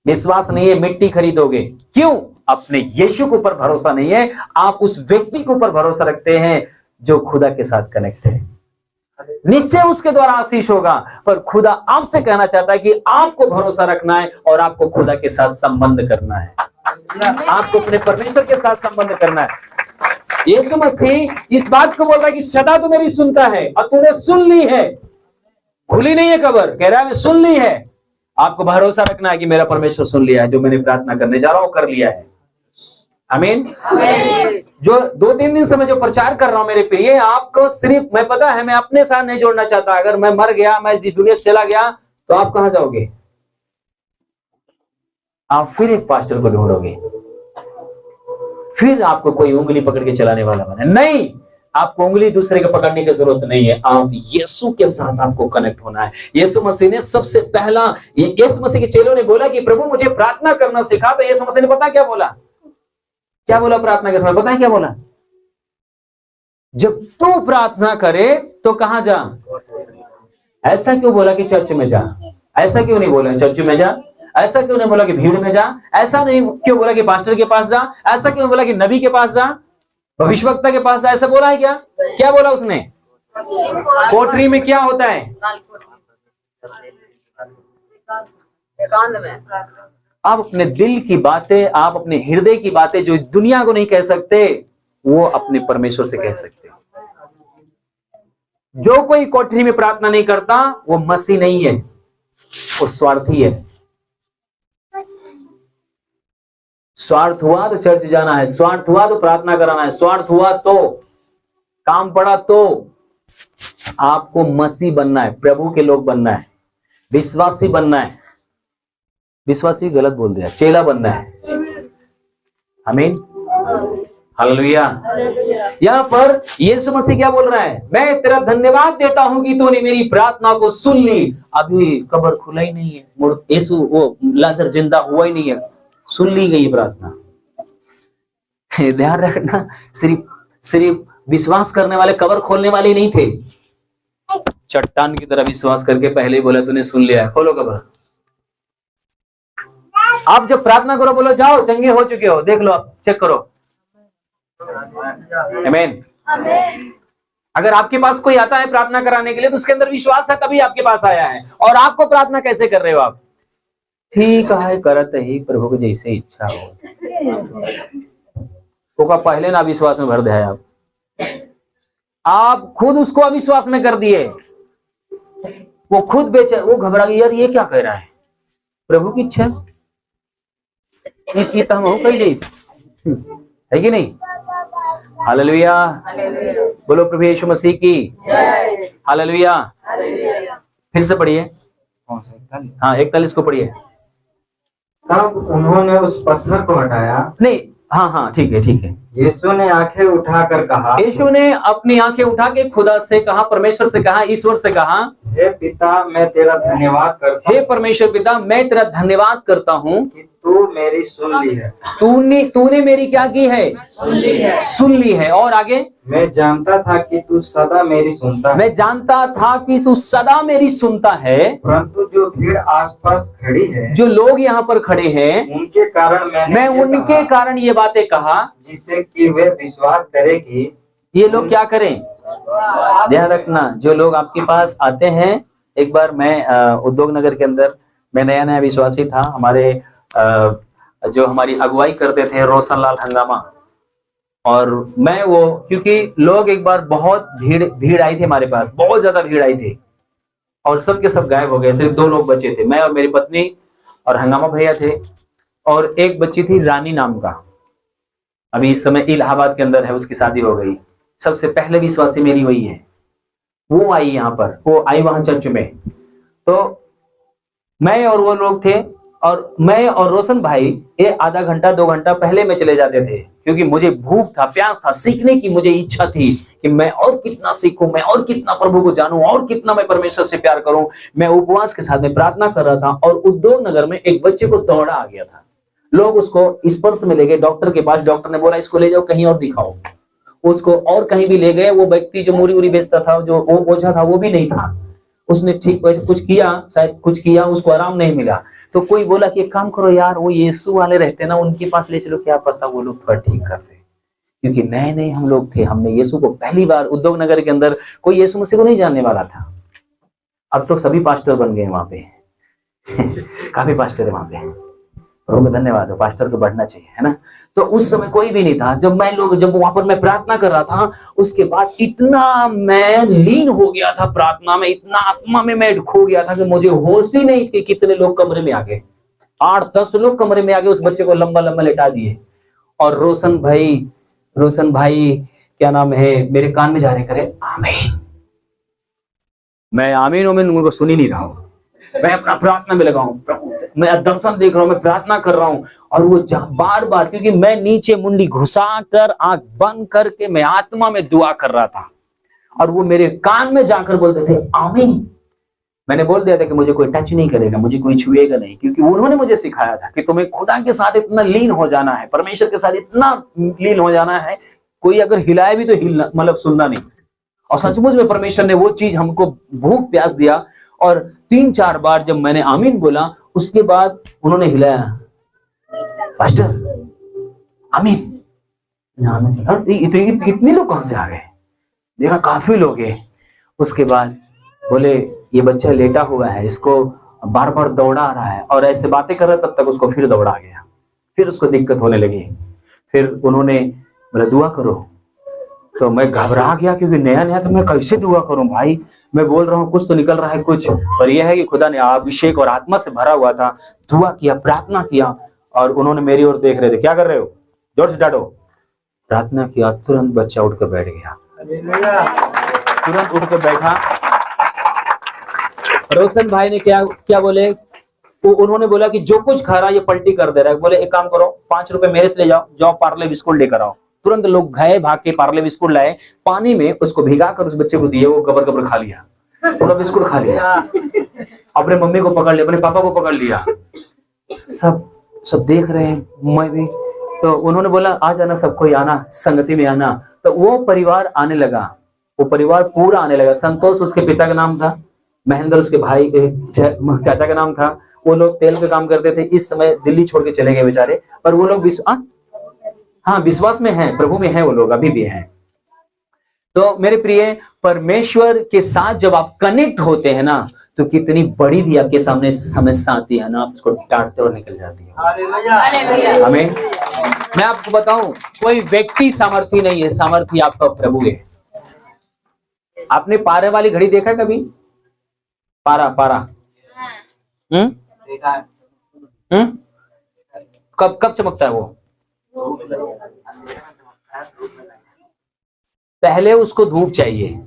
विश्वास नहीं है, मिट्टी खरीदोगे। क्यों? अपने यीशु के ऊपर भरोसा नहीं है, आप उस व्यक्ति के ऊपर भरोसा रखते हैं जो खुदा के साथ कनेक्ट है। निश्चय उसके द्वारा आशीष होगा, पर खुदा आपसे कहना चाहता है कि आपको भरोसा रखना है और आपको खुदा के साथ संबंध करना है, आपको अपने परमेश्वर के साथ संबंध करना है। यीशु मसीह इस बात को बोल रहा है कि सदा तो मेरी सुनता है, और तूने सुन ली है, खुली नहीं है कबर, कह रहा है मैं सुन ली है। आपको भरोसा रखना है कि मेरा परमेश्वर सुन लिया है, जो मैंने प्रार्थना करने जा रहा हूं कर लिया है। आमीन। जो 2-3 दिन से मैं जो प्रचार कर रहा हूं मेरे प्रिय, आपको सिर्फ मैं पता है, मैं अपने साथ नहीं जोड़ना चाहता। अगर मैं मर गया, मैं जिस दुनिया से चला गया, तो आप कहां जाओगे? आप फिर एक पास्टर को ढूंढोगे, फिर आपको कोई उंगली पकड़ के चलाने वाला बने। नहीं, आपको उंगली दूसरे के पकड़ने की जरूरत नहीं है। आप यीशु के साथ आपको कनेक्ट होना है। यीशु मसीह ने सबसे पहला, यीशु मसीह के चेलों ने बोला कि प्रभु मुझे प्रार्थना करना सिखा, तो यीशु मसीह ने पता क्या बोला? क्या बोला प्रार्थना के समय? पता है क्या बोला? जब तू प्रार्थना करे तो कहां जा? ऐसा क्यों बोला कि चर्च में जा? ऐसा क्यों नहीं बोला चर्च में जा? ऐसा क्यों नहीं बोला कि भीड़ में जा? ऐसा नहीं क्यों बोला कि पास्टर के पास जा? ऐसा क्यों बोला कि नबी के पास जा, भविष्यवक्ता के पास जा? ऐसा बोला है क्या? क्या बोला उसने? कोठरी में क्या होता है? आप अपने दिल की बातें, आप अपने हृदय की बातें जो दुनिया को नहीं कह सकते, वो अपने परमेश्वर से कह सकते। जो कोई कोठरी में प्रार्थना नहीं करता वो मसीह नहीं है, वो स्वार्थी है। स्वार्थ हुआ तो चर्च जाना है, स्वार्थ हुआ तो प्रार्थना कराना है, स्वार्थ हुआ तो काम पड़ा तो आपको मसीह बनना है, प्रभु के लोग बनना है, विश्वासी बनना है। विश्वासी गलत बोल दिया, चेला बनना है। आमीन, हालेलुया। यहां पर यीशु मसीह क्या बोल रहा है? मैं तेरा धन्यवाद देता हूं कि तूने मेरी प्रार्थना को सुन ली। अभी कब्र खुला ही नहीं है, यीशु वो लाजर जिंदा हुआ ही नहीं है, सुन ली गई प्रार्थना। ध्यान रखना, सिर्फ विश्वास करने वाले कब्र खोलने वाले नहीं थे। चट्टान की तरह विश्वास करके पहले ही बोला तूने सुन लिया, खोलो कब्र। आप जब प्रार्थना करो, बोलो जाओ चंगे हो चुके हो, देख लो, आप चेक करो। आमीन। अगर आपके पास कोई आता है प्रार्थना कराने के लिए, तो उसके अंदर विश्वास है तभी आपके पास आया है। और आपको प्रार्थना कैसे कर रहे हो आप? ठीक है, करत ही प्रभु को जैसे इच्छा हो। तो का पहले ना विश्वास में भर दिया आप खुद उसको अविश्वास में कर दिए। वो खुद बेचे, वो घबरा गया, यार ये क्या कह रहा है? प्रभु की इच्छा तो हम हो कही है कि नहीं? हालेलुया, बोलो प्रभु यीशु मसीह की हालेलुया। फिर से पढ़िए, हाँ 41 को पढ़िए। तब उन्होंने उस पत्थर को हटाया। नहीं, हाँ ठीक है, ठीक है। यीशु ने आंखें उठाकर कहा, यीशु ने अपनी आंखें उठा के खुदा से कहा, परमेश्वर से कहा, ईश्वर से कहा, हे पिता मैं तेरा धन्यवाद करता हूँ। हे परमेश्वर पिता, मैं तेरा धन्यवाद करता हूँ कि तू मेरी सुन ली है। तूने मेरी क्या की है? सुन ली है। और आगे, मैं जानता था कि तू सदा मेरी सुनता है। मैं जानता था कि तू सदा मेरी सुनता है, परंतु जो भीड़ आसपास खड़ी है, जो लोग यहाँ पर खड़े हैं, उनके कारण मैं उनके कारण ये बातें कहा, जिससे कि वे विश्वास करें कि ये लोग क्या करें। ध्यान रखना, जो लोग आपके पास आते हैं, एक बार मैं उद्योग नगर के अंदर, मैं नया विश्वासी था, हमारे जो हमारी अगुवाई करते थे रोशन लाल हंगामा, और मैं वो, क्योंकि लोग एक बार बहुत भीड़ आई थी हमारे पास, बहुत ज्यादा भीड़ आई थी, और सब के सब गायब हो गए, सिर्फ 2 लोग बचे थे, मैं और मेरी पत्नी और हंगामा भैया थे, और एक बच्ची थी रानी नाम का, अभी इस समय इलाहाबाद के अंदर है, उसकी शादी हो गई। सबसे पहले विश्वासी मेरी वही है, वो आई यहाँ पर, वो आई वहां चर्च में। तो मैं और वो लोग थे, और मैं और रोशन भाई ये आधा घंटा 2 घंटा पहले में चले जाते थे, क्योंकि मुझे भूख था, प्यास था, सीखने की मुझे इच्छा थी कि मैं और कितना सीखूं, मैं और कितना प्रभु को जानूं, और कितना मैं परमेश्वर से प्यार करूं। मैं उपवास के साथ में प्रार्थना कर रहा था, और उद्योग नगर में एक बच्चे को दौड़ा आ गया था। लोग उसको स्पर्श में ले गए डॉक्टर के पास, डॉक्टर ने बोला इसको ले जाओ कहीं और दिखाओ। उसको और कहीं भी ले गए, वो व्यक्ति जो मूरी बेचता था, जो ओझा था, वो भी नहीं था। उसने ठीक वैसे कुछ किया, शायद कुछ किया, उसको आराम नहीं मिला। तो कोई बोला कि एक काम करो यार, वो यीशु वाले रहते ना, उनके पास ले चलो, क्या पता वो लोग थोड़ा ठीक कर दे। क्योंकि नए हम लोग थे, हमने यीशु को पहली बार, उद्योग नगर के अंदर कोई यीशु मसीह को नहीं जानने वाला था। अब तो सभी पास्टर बन गए वहां पे काफी पास्टर है वहां पे, प्रभु का धन्यवाद हो, पास्टर को बढ़ना चाहिए, है ना। तो उस समय कोई भी नहीं था। जब वहां पर मैं प्रार्थना कर रहा था, उसके बाद इतना मैं लीन हो गया था प्रार्थना में, इतना आत्मा में मैं खो गया था कि मुझे होश ही नहीं कि कितने लोग कमरे में आ गए। 8-10 लोग कमरे में आ गए, उस बच्चे को लंबा लंबा लेटा दिए। और रोशन भाई क्या नाम है, मेरे कान में जा रहे करे आमीन। मैं आमीन उनको सुन ही नहीं रहा हूँ, मैं अपना प्रार्थना में लगा हूँ, मैं दर्शन देख रहा हूँ, मैं प्रार्थना कर रहा हूँ। और वो बार बार, क्योंकि मैं नीचे मुंडी घुसा कर आंख बंद करके मैं आत्मा में दुआ कर रहा था, और वो मेरे कान में जाकर बोलते थे आमीन। मैंने बोल दिया था कि मुझे कोई टच नहीं करेगा, मुझे कोई छुएगा नहीं, क्योंकि उन्होंने मुझे सिखाया था कि तुम्हें खुदा के साथ इतना लीन हो जाना है, परमेश्वर के साथ इतना लीन हो जाना है, कोई अगर हिलाए भी तो हिलना, मतलब सुनना नहीं। और सचमुच में परमेश्वर ने वो चीज हमको भूख प्यास दिया। और 3-4 बार जब मैंने आमीन बोला, उसके बाद उन्होंने हिलाया, पास्टर आमीन, इतने लोग कहां से आ गए? देखा काफी लोग हैं। उसके बाद बोले ये बच्चा लेटा हुआ है, इसको बार बार दौड़ा रहा है, और ऐसे बातें कर रहा, तब तक उसको फिर दौड़ा गया, फिर उसको दिक्कत होने लगी। फिर उन्होंने बोला दुआ करो, तो मैं घबरा गया, क्योंकि नया नया, तो मैं कैसे दुआ करूं भाई? मैं बोल रहा हूँ कुछ तो निकल रहा है कुछ, पर यह है कि खुदा ने अभिषेक और आत्मा से भरा हुआ था। दुआ किया, प्रार्थना किया, और उन्होंने मेरी ओर देख रहे थे, क्या कर रहे हो, जोर से डांटो। प्रार्थना किया, तुरंत बच्चा उठकर बैठ गया, तुरंत उठकर बैठा। रोशन भाई ने क्या बोले, तो उन्होंने बोला कि जो कुछ खा रहा है ये पलटी कर दे रहा है। बोले एक काम करो, 5 रुपए मेरे से ले जाओ पार्ले बिस्कुट लेकर आओ। तुरंत लोग गए, भाग के पार्ले बिस्कुट लाए, पानी में उसको भिगा कर उस बच्चे को दिए, वो गबर गबर खा लिया, पूरा बिस्कुट खा लिया। अपने मम्मी को पकड़ लिया, अपने पापा को पकड़ लिया, सब देख रहे हैं, मैं भी। तो उन्होंने बोला आ जाना, सबको आना, संगति में आना। तो वो परिवार आने लगा, वो परिवार पूरा आने लगा। संतोष उसके पिता का नाम था, महेंद्र उसके भाई चाचा का नाम था। वो लोग तेल का काम करते थे, इस समय दिल्ली छोड़ के चले गए बेचारे, पर वो लोग विश्वास में हैं, प्रभु में हैं, वो लोग अभी भी हैं। तो मेरे प्रिय, परमेश्वर के साथ जब आप कनेक्ट होते हैं ना, तो कितनी बड़ी भी आपके सामने समस्या आती है ना, आप उसको डांटते और निकल जाती है। आमीन। मैं आपको बताऊं, कोई व्यक्ति सामर्थी नहीं है, सामर्थी आपका प्रभु है। आपने पारे वाली घड़ी देखा कभी? पारा कब चमकता है वो? पहले उसको धूप चाहिए,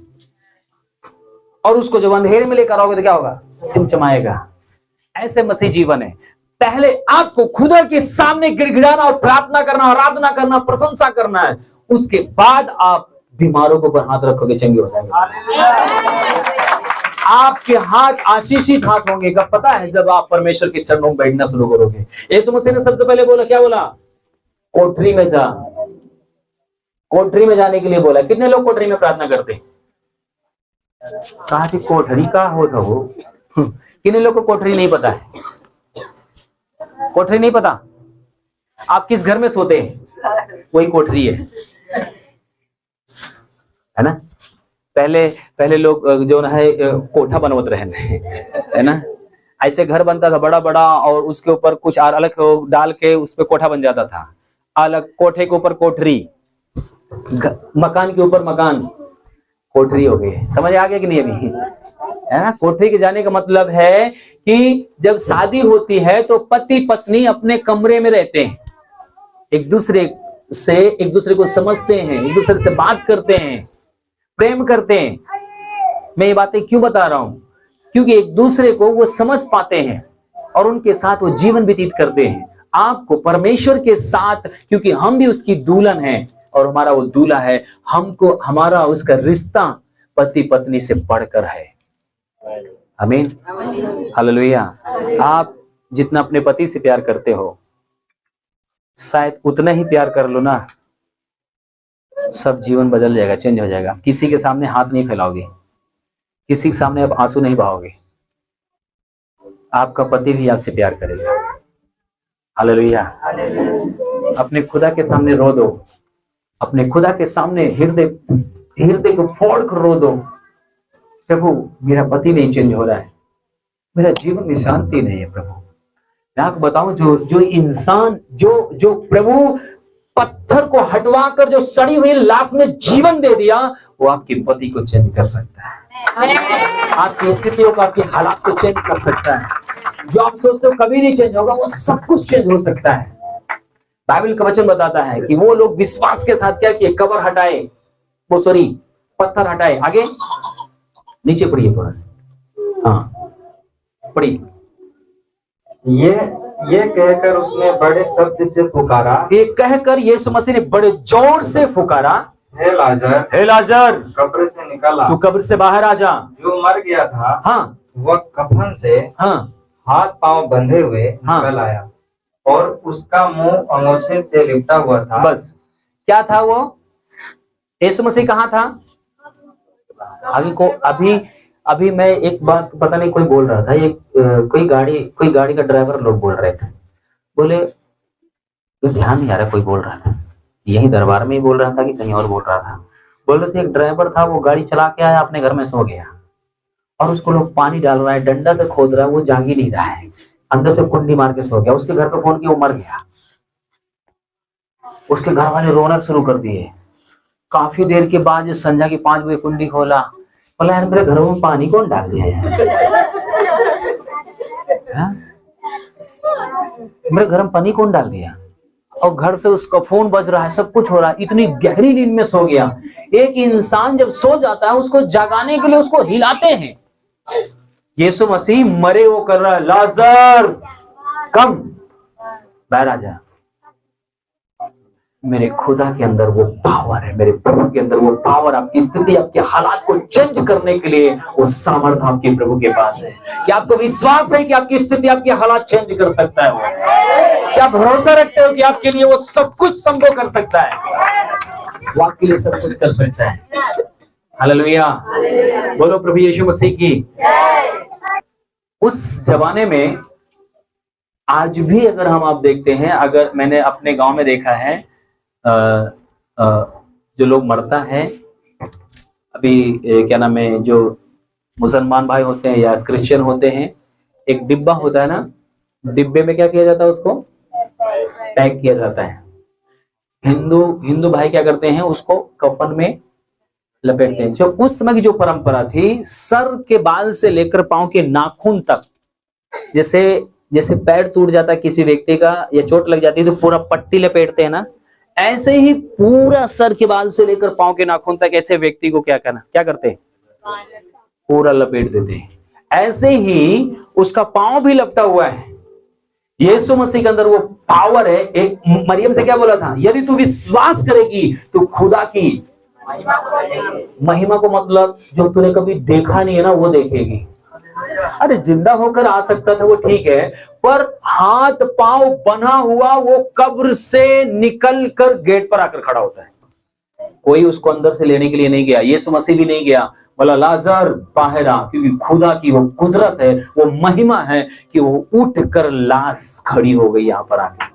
और उसको जब अंधेरे में लेकर आओगे तो क्या होगा? चमचमाएगा। ऐसे मसीह जीवन है। पहले आपको खुदा के सामने गिड़गिड़ाना और प्रार्थना करना, आराधना करना, प्रशंसा करना है, उसके बाद आप बीमारों के ऊपर हाथ रखोगे, चंगे हो जाएंगे। आपके हाथ आशीषित हाथ होंगे। कब पता है? जब आप परमेश्वर के चरणों में बैठना शुरू करोगे। यीशु मसीह ने सबसे पहले बोला, क्या बोला? कोठरी में जा। कोठरी में जाने के लिए बोला। कितने लोग कोठरी में प्रार्थना करते हैं? कहा कि कोठरी का होता हो। कितने लोग को कोठरी नहीं पता है? कोठरी नहीं पता? आप किस घर में सोते हैं? वही कोठरी है ना? पहले लोग जो है कोठा बनवत रहे है ना, ऐसे घर बनता था बड़ा बड़ा, और उसके ऊपर कुछ अलग डाल के उस पे कोठा बन जाता था। अलग कोठे के ऊपर कोठरी, मकान के ऊपर मकान, कोठरी हो गई। समझ आ गया कि नहीं अभी? है ना? कोठरी के जाने का मतलब है कि जब शादी होती है तो पति पत्नी अपने कमरे में रहते हैं, एक दूसरे को समझते हैं, एक दूसरे से बात करते हैं, प्रेम करते हैं। मैं ये बातें क्यों बता रहा हूं? क्योंकि एक दूसरे को वो समझ पाते हैं और उनके साथ वो जीवन व्यतीत करते हैं। आपको परमेश्वर के साथ, क्योंकि हम भी उसकी दुल्हन हैं और हमारा वो दूल्हा है, हमको हमारा उसका रिश्ता पति पत्नी से बढ़कर है। आमीन, हालेलुया। आप जितना अपने पति से प्यार करते हो, शायद उतना ही प्यार कर लो ना, सब जीवन बदल जाएगा, चेंज हो जाएगा। किसी के सामने हाथ नहीं फैलाओगे, किसी के सामने आप आंसू नहीं बहाओगे, आपका पति भी आपसे प्यार करेगा। हालेलुया। अपने खुदा के सामने रो दो, अपने खुदा के सामने हृदय को फोड़ कर रो दो, प्रभु मेरा पति नहीं चेंज हो रहा है, मेरा जीवन में शांति नहीं है। प्रभु मैं आपको बताऊं, जो इंसान जो प्रभु पत्थर को हटवा कर जो सड़ी हुई लाश में जीवन दे दिया, वो आपके पति को चेंज कर सकता है, आपकी स्थितियों को, आपके हालात को चेंज कर सकता है। जो आप सोचते हो कभी नहीं चेंज होगा, वो सब कुछ चेंज हो सकता है। बाइबल का वचन बताता है कि वो लोग विश्वास के साथ क्या किए, कब्र हटाए, वो सॉरी पत्थर हटाए। आगे नीचे पढ़िए थोड़ा सा, हाँ पढ़िए। ये कहकर उसने बड़े शब्द से पुकारा, ये कहकर यीशु मसीह ने बड़े जोर से पुकारा, हे लाजर, हे लाजर कब्र से निकला। तू कब्र से बाहर आ जा। जो मर गया था, हाँ वह कफन से हाँ हाथ पांव बंधे हुए हाँ। निकल आया और उसका मुंह अंगूठे से लिपटा हुआ था। बस क्या था वो? यीशु मसीह कहाँ था? अभी मैं एक बात, पता नहीं कोई बोल रहा था, ये कोई गाड़ी का ड्राइवर लोग बोल रहे थे, बोले तो ध्यान नहीं आ रहा, कोई बोल रहा था, यही दरबार में ही बोल रहा था कि कहीं और बोल रहा था। बोल रहे थे एक ड्राइवर था, वो गाड़ी चला के आया, अपने घर में सो गया और उसको लोग पानी डाल रहा है, डंडा से खोद रहा है, वो जाग ही नहीं रहा है, अंदर से कुंडी मार के सो गया। उसके घर पे फोन किया, वो मर गया। उसके घर वाले रोना शुरू कर दिए। काफी देर के बाद संध्या की 5 बजे कुंडी खोला, बोला यार मेरे घर में पानी कौन डाल दिया है? मेरे घर में पानी कौन डाल दिया? और घर से उसका फोन बज रहा है, सब कुछ हो रहा है, इतनी गहरी नींद में सो गया। एक इंसान जब सो जाता है, उसको जगाने के लिए उसको हिलाते हैं। यीशु मसीह मरे वो कर रहा है, लाजर कम बाहर आ जा। मेरे खुदा के अंदर वो पावर है, मेरे प्रभु के अंदर वो पावर, आपकी स्थिति, आपके हालात को चेंज करने के लिए वो सामर्थ्य आपके प्रभु के पास है। क्या आपको विश्वास है कि आपकी स्थिति, आपके हालात चेंज कर सकता है वो? क्या भरोसा रखते हो कि आपके लिए वो सब कुछ संभव कर सकता है? वो आपके लिए सब कुछ कर सकता है। हालेलुया, बोलो प्रभु यीशु मसीह की। उस जमाने में आज भी अगर हम आप देखते हैं, अगर मैंने अपने गांव में देखा है, जो लोग मरता है अभी, क्या नाम है, जो मुसलमान भाई होते हैं या क्रिश्चियन होते हैं, एक डिब्बा होता है ना, डिब्बे में क्या किया जाता है, उसको पैक किया जाता है। हिंदू भाई क्या करते हैं, उसको कफन में लपेटते हैं। जो उस समय की जो परंपरा थी, सर के बाल से लेकर पांव के नाखून तक, जैसे पैर टूट जाता है किसी व्यक्ति का या चोट लग जाती है तो पूरा पट्टी लपेटते हैं ना, ऐसे ही पूरा सर के बाल से लेकर पांव के नाखून तक ऐसे व्यक्ति को क्या करते हैं, पूरा लपेट देते हैं। ऐसे ही उसका पांव भी लपटा हुआ है। यीशु मसीह के अंदर वो पावर है। एक मरियम से क्या बोला था, यदि तू विश्वास करेगी तो खुदा की महिमा को, मतलब जो तूने कभी देखा नहीं है ना, वो देखेगी। अरे जिंदा होकर आ सकता था वो ठीक है, पर हाथ पांव बना हुआ वो कब्र से निकल कर गेट पर आकर खड़ा होता है। कोई उसको अंदर से लेने के लिए नहीं गया, यीशु मसीह भी नहीं गया, बोला लाजर बाहर आ, क्योंकि खुदा की वो कुदरत है, वो महिमा है कि वो उठ कर लाश खड़ी हो गई यहां पर आके।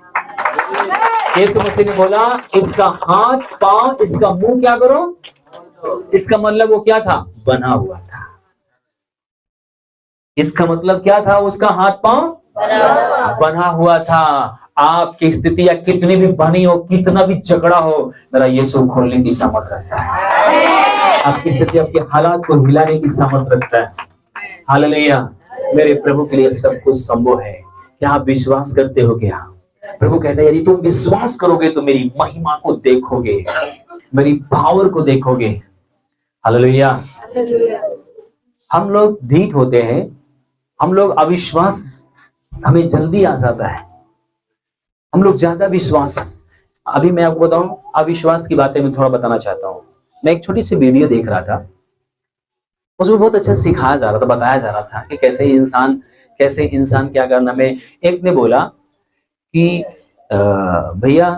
यीशु मसीह ने बोला इसका हाथ पांव, इसका मुंह क्या करो। इसका मतलब वो क्या था, बना हुआ था। इसका मतलब क्या था, उसका हाथ पांव बना हुआ था। आपकी स्थिति या कितनी भी बनी हो, कितना भी झगड़ा हो, मेरा यीशु खोलने की सामर्थ रखता है। आपकी स्थिति, आपके हालात को हिलाने की सामर्थ रखता है। हालेलुया, मेरे प्रभु के लिए सब कुछ संभव है। क्या आप विश्वास करते हो? क्या प्रभु कहता है यदि तुम विश्वास करोगे तो मेरी महिमा को देखोगे, मेरी पावर को देखोगे। हालेलुया। हम लोग ढीठ होते हैं, हम लोग अविश्वास हमें जल्दी आ जाता है, हम लोग ज्यादा विश्वास। अभी मैं आपको बताऊं, अविश्वास की बातें मैं थोड़ा बताना चाहता हूं। मैं एक छोटी सी वीडियो देख रहा था, उसमें बहुत अच्छा सिखाया जा रहा था, बताया जा रहा था कि कैसे इंसान क्या करना। में एक ने बोला कि भैया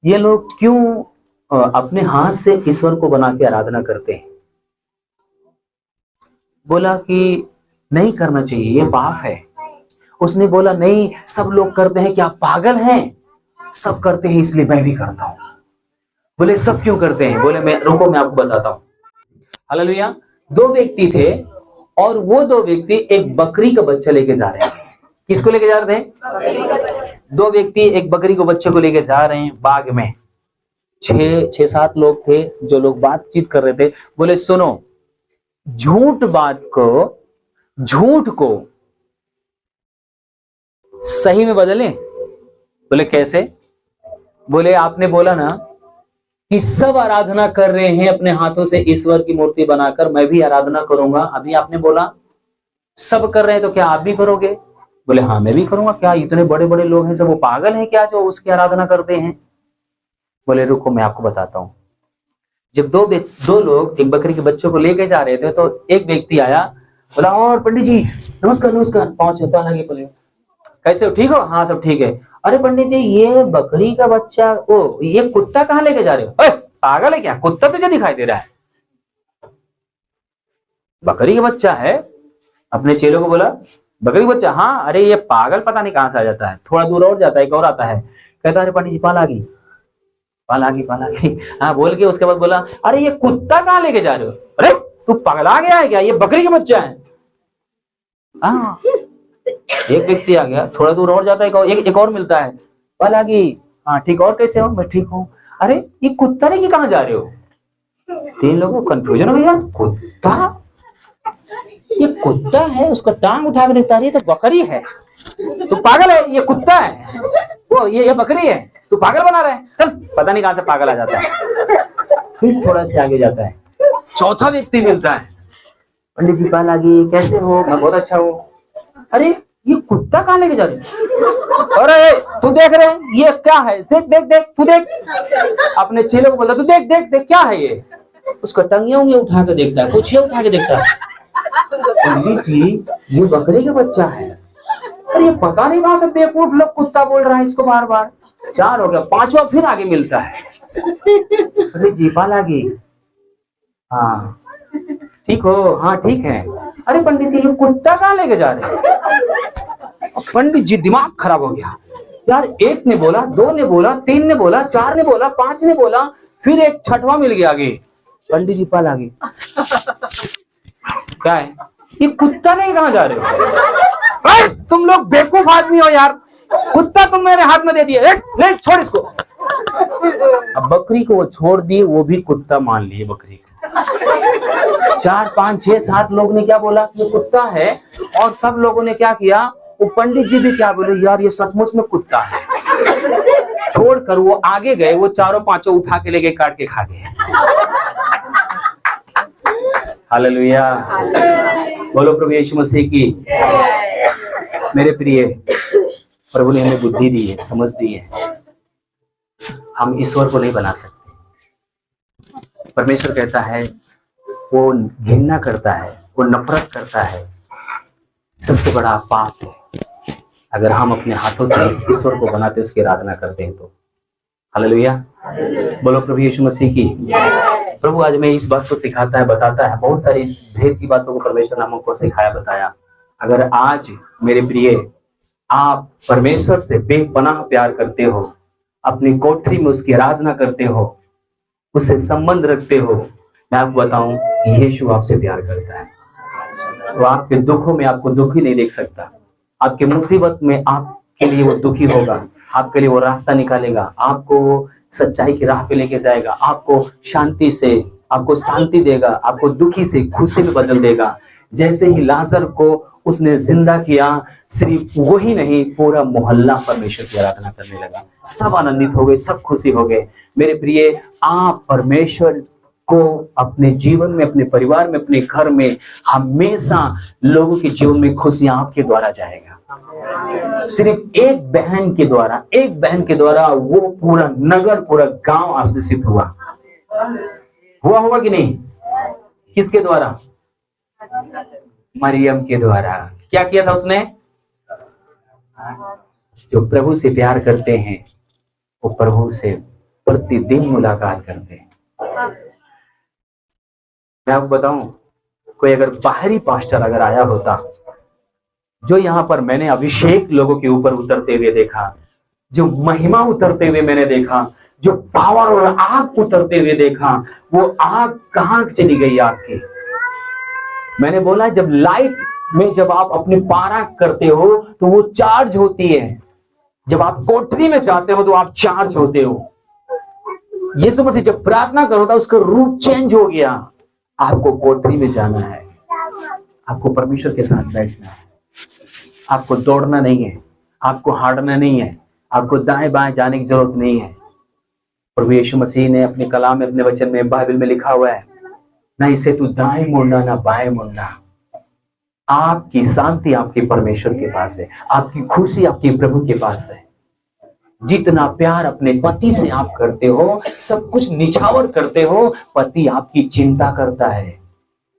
ये लोग क्यों अपने हाथ से ईश्वर को बना के आराधना करते हैं। बोला कि नहीं करना चाहिए, ये पाप है। उसने बोला नहीं, सब लोग करते हैं, क्या पागल हैं? सब करते हैं इसलिए मैं भी करता हूं। बोले सब क्यों करते हैं? बोले मैं आपको बताता हूं। हालेलुया। 2 व्यक्ति थे और वो 2 व्यक्ति एक बकरी का बच्चा लेके जा रहे हैं। किसको लेके जा रहे थे? 2 व्यक्ति एक बकरी को बच्चे को लेके जा रहे हैं बाग में। 6-7 लोग थे जो लोग बातचीत कर रहे थे। बोले सुनो, झूठ को सही में बदलें। बोले कैसे? बोले आपने बोला ना कि सब आराधना कर रहे हैं अपने हाथों से ईश्वर की मूर्ति बनाकर, मैं भी आराधना करूंगा। अभी आपने बोला सब कर रहे हैं तो क्या आप भी करोगे? बोले हाँ मैं भी करूंगा। क्या इतने बड़े बड़े लोग हैं सब वो पागल हैं क्या जो उसकी आराधना करते हैं? बोले रुको मैं आपको बताता हूं। जब दो लोग एक बकरी के बच्चों को लेके जा रहे थे तो एक व्यक्ति आया, बोला और पंडित जी नमस्कार नमस्कार, पाँव छूता लगे। बोले कैसे हो, ठीक हो? हाँ सब ठीक है। अरे पंडित जी ये बकरी का बच्चा, ओ ये कुत्ता कहाँ लेके जा रहे हो? पागल है क्या, कुत्ता तुझे दिखाई दे रहा है? बकरी का बच्चा है। अपने चेलों को बोला बकरी बच्चा, हाँ। अरे ये पागल पता नहीं कहां से आ जाता है, थोड़ा दूर और जाता है, एक और आता है, कहता अरे पंडित जी पाल आ गई, पाल आ गई, पाल आ गई, हाँ बोल के उसके बाद बोला अरे ये कुत्ता कहाँ लेके जा रहे हो? अरे तू पगला गया है क्या, ये बकरी का बच्चा है। हाँ एक व्यक्ति आ गया, थोड़ा दूर और जाता है, एक और मिलता है, पाल आ गई, हाँ ठीक, और कैसे हो? मैं ठीक हूँ। अरे ये कुत्ता लेके कहाँ जा रहे हो? तीन लोगों को कंफ्यूजन हो गया, कुत्ता, ये कुत्ता है, उसका टांग उठा के देखता है तो बकरी है, तू पागल है, ये कुत्ता है, वो ये बकरी है, तू पागल बना रहा है, चल। पता नहीं कहां से पागल आ जाता है। फिर थोड़ा से आगे जाता है, चौथा व्यक्ति मिलता है, पंडित जी पाल आ गई, कैसे हो? मैं बहुत अच्छा हूँ। अरे ये कुत्ता कहाँ लेके जा रहे? अरे तू देख रहे हैं ये क्या है? देख देख देख, तू देख। अपने चेले को बोलता तू देख देख देख क्या है ये? उसका टंगिया उंगिया उठा के देखता है, कुछ उठा के देखता है, पंडित जी ये बकरी का बच्चा है। अरे ये पता नहीं कहां से बेवकूफ लोग कुत्ता बोल रहा है इसको बार बार। चार हो गया, पांचवा फिर आगे मिलता है, अरे जी पाल आ गई, हाँ ठीक हो? हाँ ठीक है। अरे पंडित जी ये कुत्ता कहाँ लेके जा रहे हैं? पंडित जी दिमाग खराब हो गया यार, एक ने बोला, दो ने बोला, तीन ने बोला, चार ने बोला, पांच ने बोला, फिर एक छठवां मिल गया आगे, पंडित जी पाल आ गई। क्या है ये कुत्ता नहीं, कहाँ जा रहे हो? तुम लोग बेवकूफ आदमी हो यार, कुत्ता तुम मेरे हाथ में दे दिए, ले छोड़ इसको। अब बकरी को वो छोड़ दी, वो भी कुत्ता मान लिए बकरी को। 4 5 6 7 लोग ने क्या बोला ये कुत्ता है, और सब लोगों ने क्या किया, वो पंडित जी भी क्या बोले यार ये सचमुच में कुत्ता है, छोड़कर वो आगे गए, वो चारों पांचों उठा के लेके काट के खा गए। हालेलुया, बोलो प्रभु यीशु मसीह की। मेरे प्रिय, प्रभु ने हमें बुद्धि दी है, समझ दी है, हम ईश्वर को नहीं बना सकते। परमेश्वर कहता है वो घृणा करता है, वो नफरत करता है, सबसे बड़ा पाप है अगर हम अपने हाथों से ईश्वर को बनाते उसकी आराधना करते हैं तो। हालेलुया, बोलो प्रभु यीशु मसीह की। प्रभु आज मैं इस बात को सिखाता है, बताता है, बहुत सारी भेद की बातों को परमेश्वर ने हमको सिखाया, बताया। अगर आज मेरे प्रिय आप परमेश्वर से बेपनाह प्यार करते हो, अपनी कोठरी में उसकी आराधना करते हो, उससे संबंध रखते हो, मैं आपको बताऊं यीशु आपसे प्यार करता है। तो आपके दुखों में आपको दुखी नहीं देख सकता, आपके मुसीबत में आपके लिए वो दुखी होगा, आपके लिए वो रास्ता निकालेगा, आपको सच्चाई की राह पे लेके जाएगा, आपको शांति से, आपको शांति देगा, आपको दुखी से खुशी में बदल देगा। जैसे ही लाजर को उसने जिंदा किया, सिर्फ वही नहीं पूरा मोहल्ला परमेश्वर की आराधना करने लगा, सब आनंदित हो गए, सब खुशी हो गए। मेरे प्रिय, आप परमेश्वर को अपने जीवन में, अपने परिवार में, अपने घर में, हमेशा लोगों के जीवन में खुशियां आपके द्वारा जाएगा। सिर्फ एक बहन के द्वारा, एक बहन के द्वारा वो पूरा नगर, पूरा गांव आशीषित हुआ होगा कि नहीं? किसके द्वारा? मरियम के द्वारा। क्या किया था उसने? जो प्रभु से प्यार करते हैं वो प्रभु से प्रतिदिन मुलाकात करते हैं। मैं आपको बताऊं, कोई अगर बाहरी पास्टर अगर आया होता, जो यहाँ पर मैंने अभिषेक लोगों के ऊपर उतरते हुए देखा, जो महिमा उतरते हुए मैंने देखा, जो पावर और आग उतरते हुए देखा, वो आग कहां चली गई आपकी? मैंने बोला जब लाइट में जब आप अपनी पारा करते हो तो वो चार्ज होती है, जब आप कोठरी में जाते हो तो आप चार्ज होते हो। यीशु मसीह जब प्रार्थना करो तो उसका रूप चेंज हो गया। आपको कोठरी में जाना है, आपको परमेश्वर के साथ बैठना है, आपको दौड़ना नहीं है, आपको हारना नहीं है, आपको दाएं बाएं जाने की जरूरत नहीं है। प्रभु यीशु मसीह ने अपने कलाम में, अपने वचन में, बाइबल में लिखा हुआ है, ना इसे तू दाएं मुड़ना ना बाएं मुड़ना। आपकी शांति आपके परमेश्वर के पास है, आपकी खुशी आपके प्रभु के पास है। जितना प्यार अपने पति से आप करते हो, सब कुछ निछावर करते हो, पति आपकी चिंता करता है,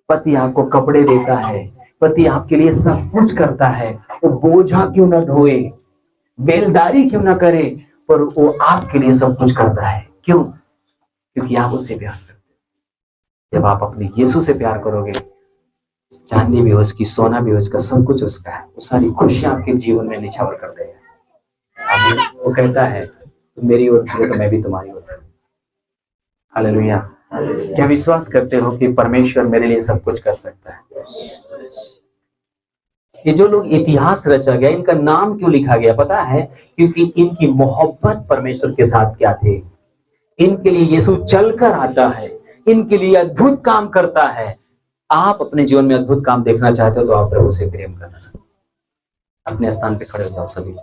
पति आपको कपड़े देता है, पति आपके लिए सब कुछ करता है। वो बोझा क्यों ना ढोए, बेलदारी क्यों ना करे, पर वो आपके लिए सब कुछ करता है। क्यों? क्योंकि आप उससे प्यार करते हो। जब आप अपने यीशु से प्यार करोगे, चांदी भी उसकी, सोना भी उसका, सब कुछ उसका है, वो सारी खुशियां आपके जीवन में निछावर कर देगा। वो कहता है तुम मेरी ओर फिरो तो मैं भी तुम्हारी ओर फिरूं। हालेलुया। क्या विश्वास करते हो कि परमेश्वर मेरे लिए सब कुछ कर सकता है? ये जो लोग इतिहास रचा गया, इनका नाम क्यों लिखा गया पता है? क्योंकि इनकी मोहब्बत परमेश्वर के साथ क्या थे। इनके लिए यीशु चलकर आता है, इनके लिए अद्भुत काम करता है। आप अपने जीवन में अद्भुत काम देखना चाहते हो तो आप प्रभु से प्रेम करना। अपने स्थान पे खड़े हो जाओ सभी।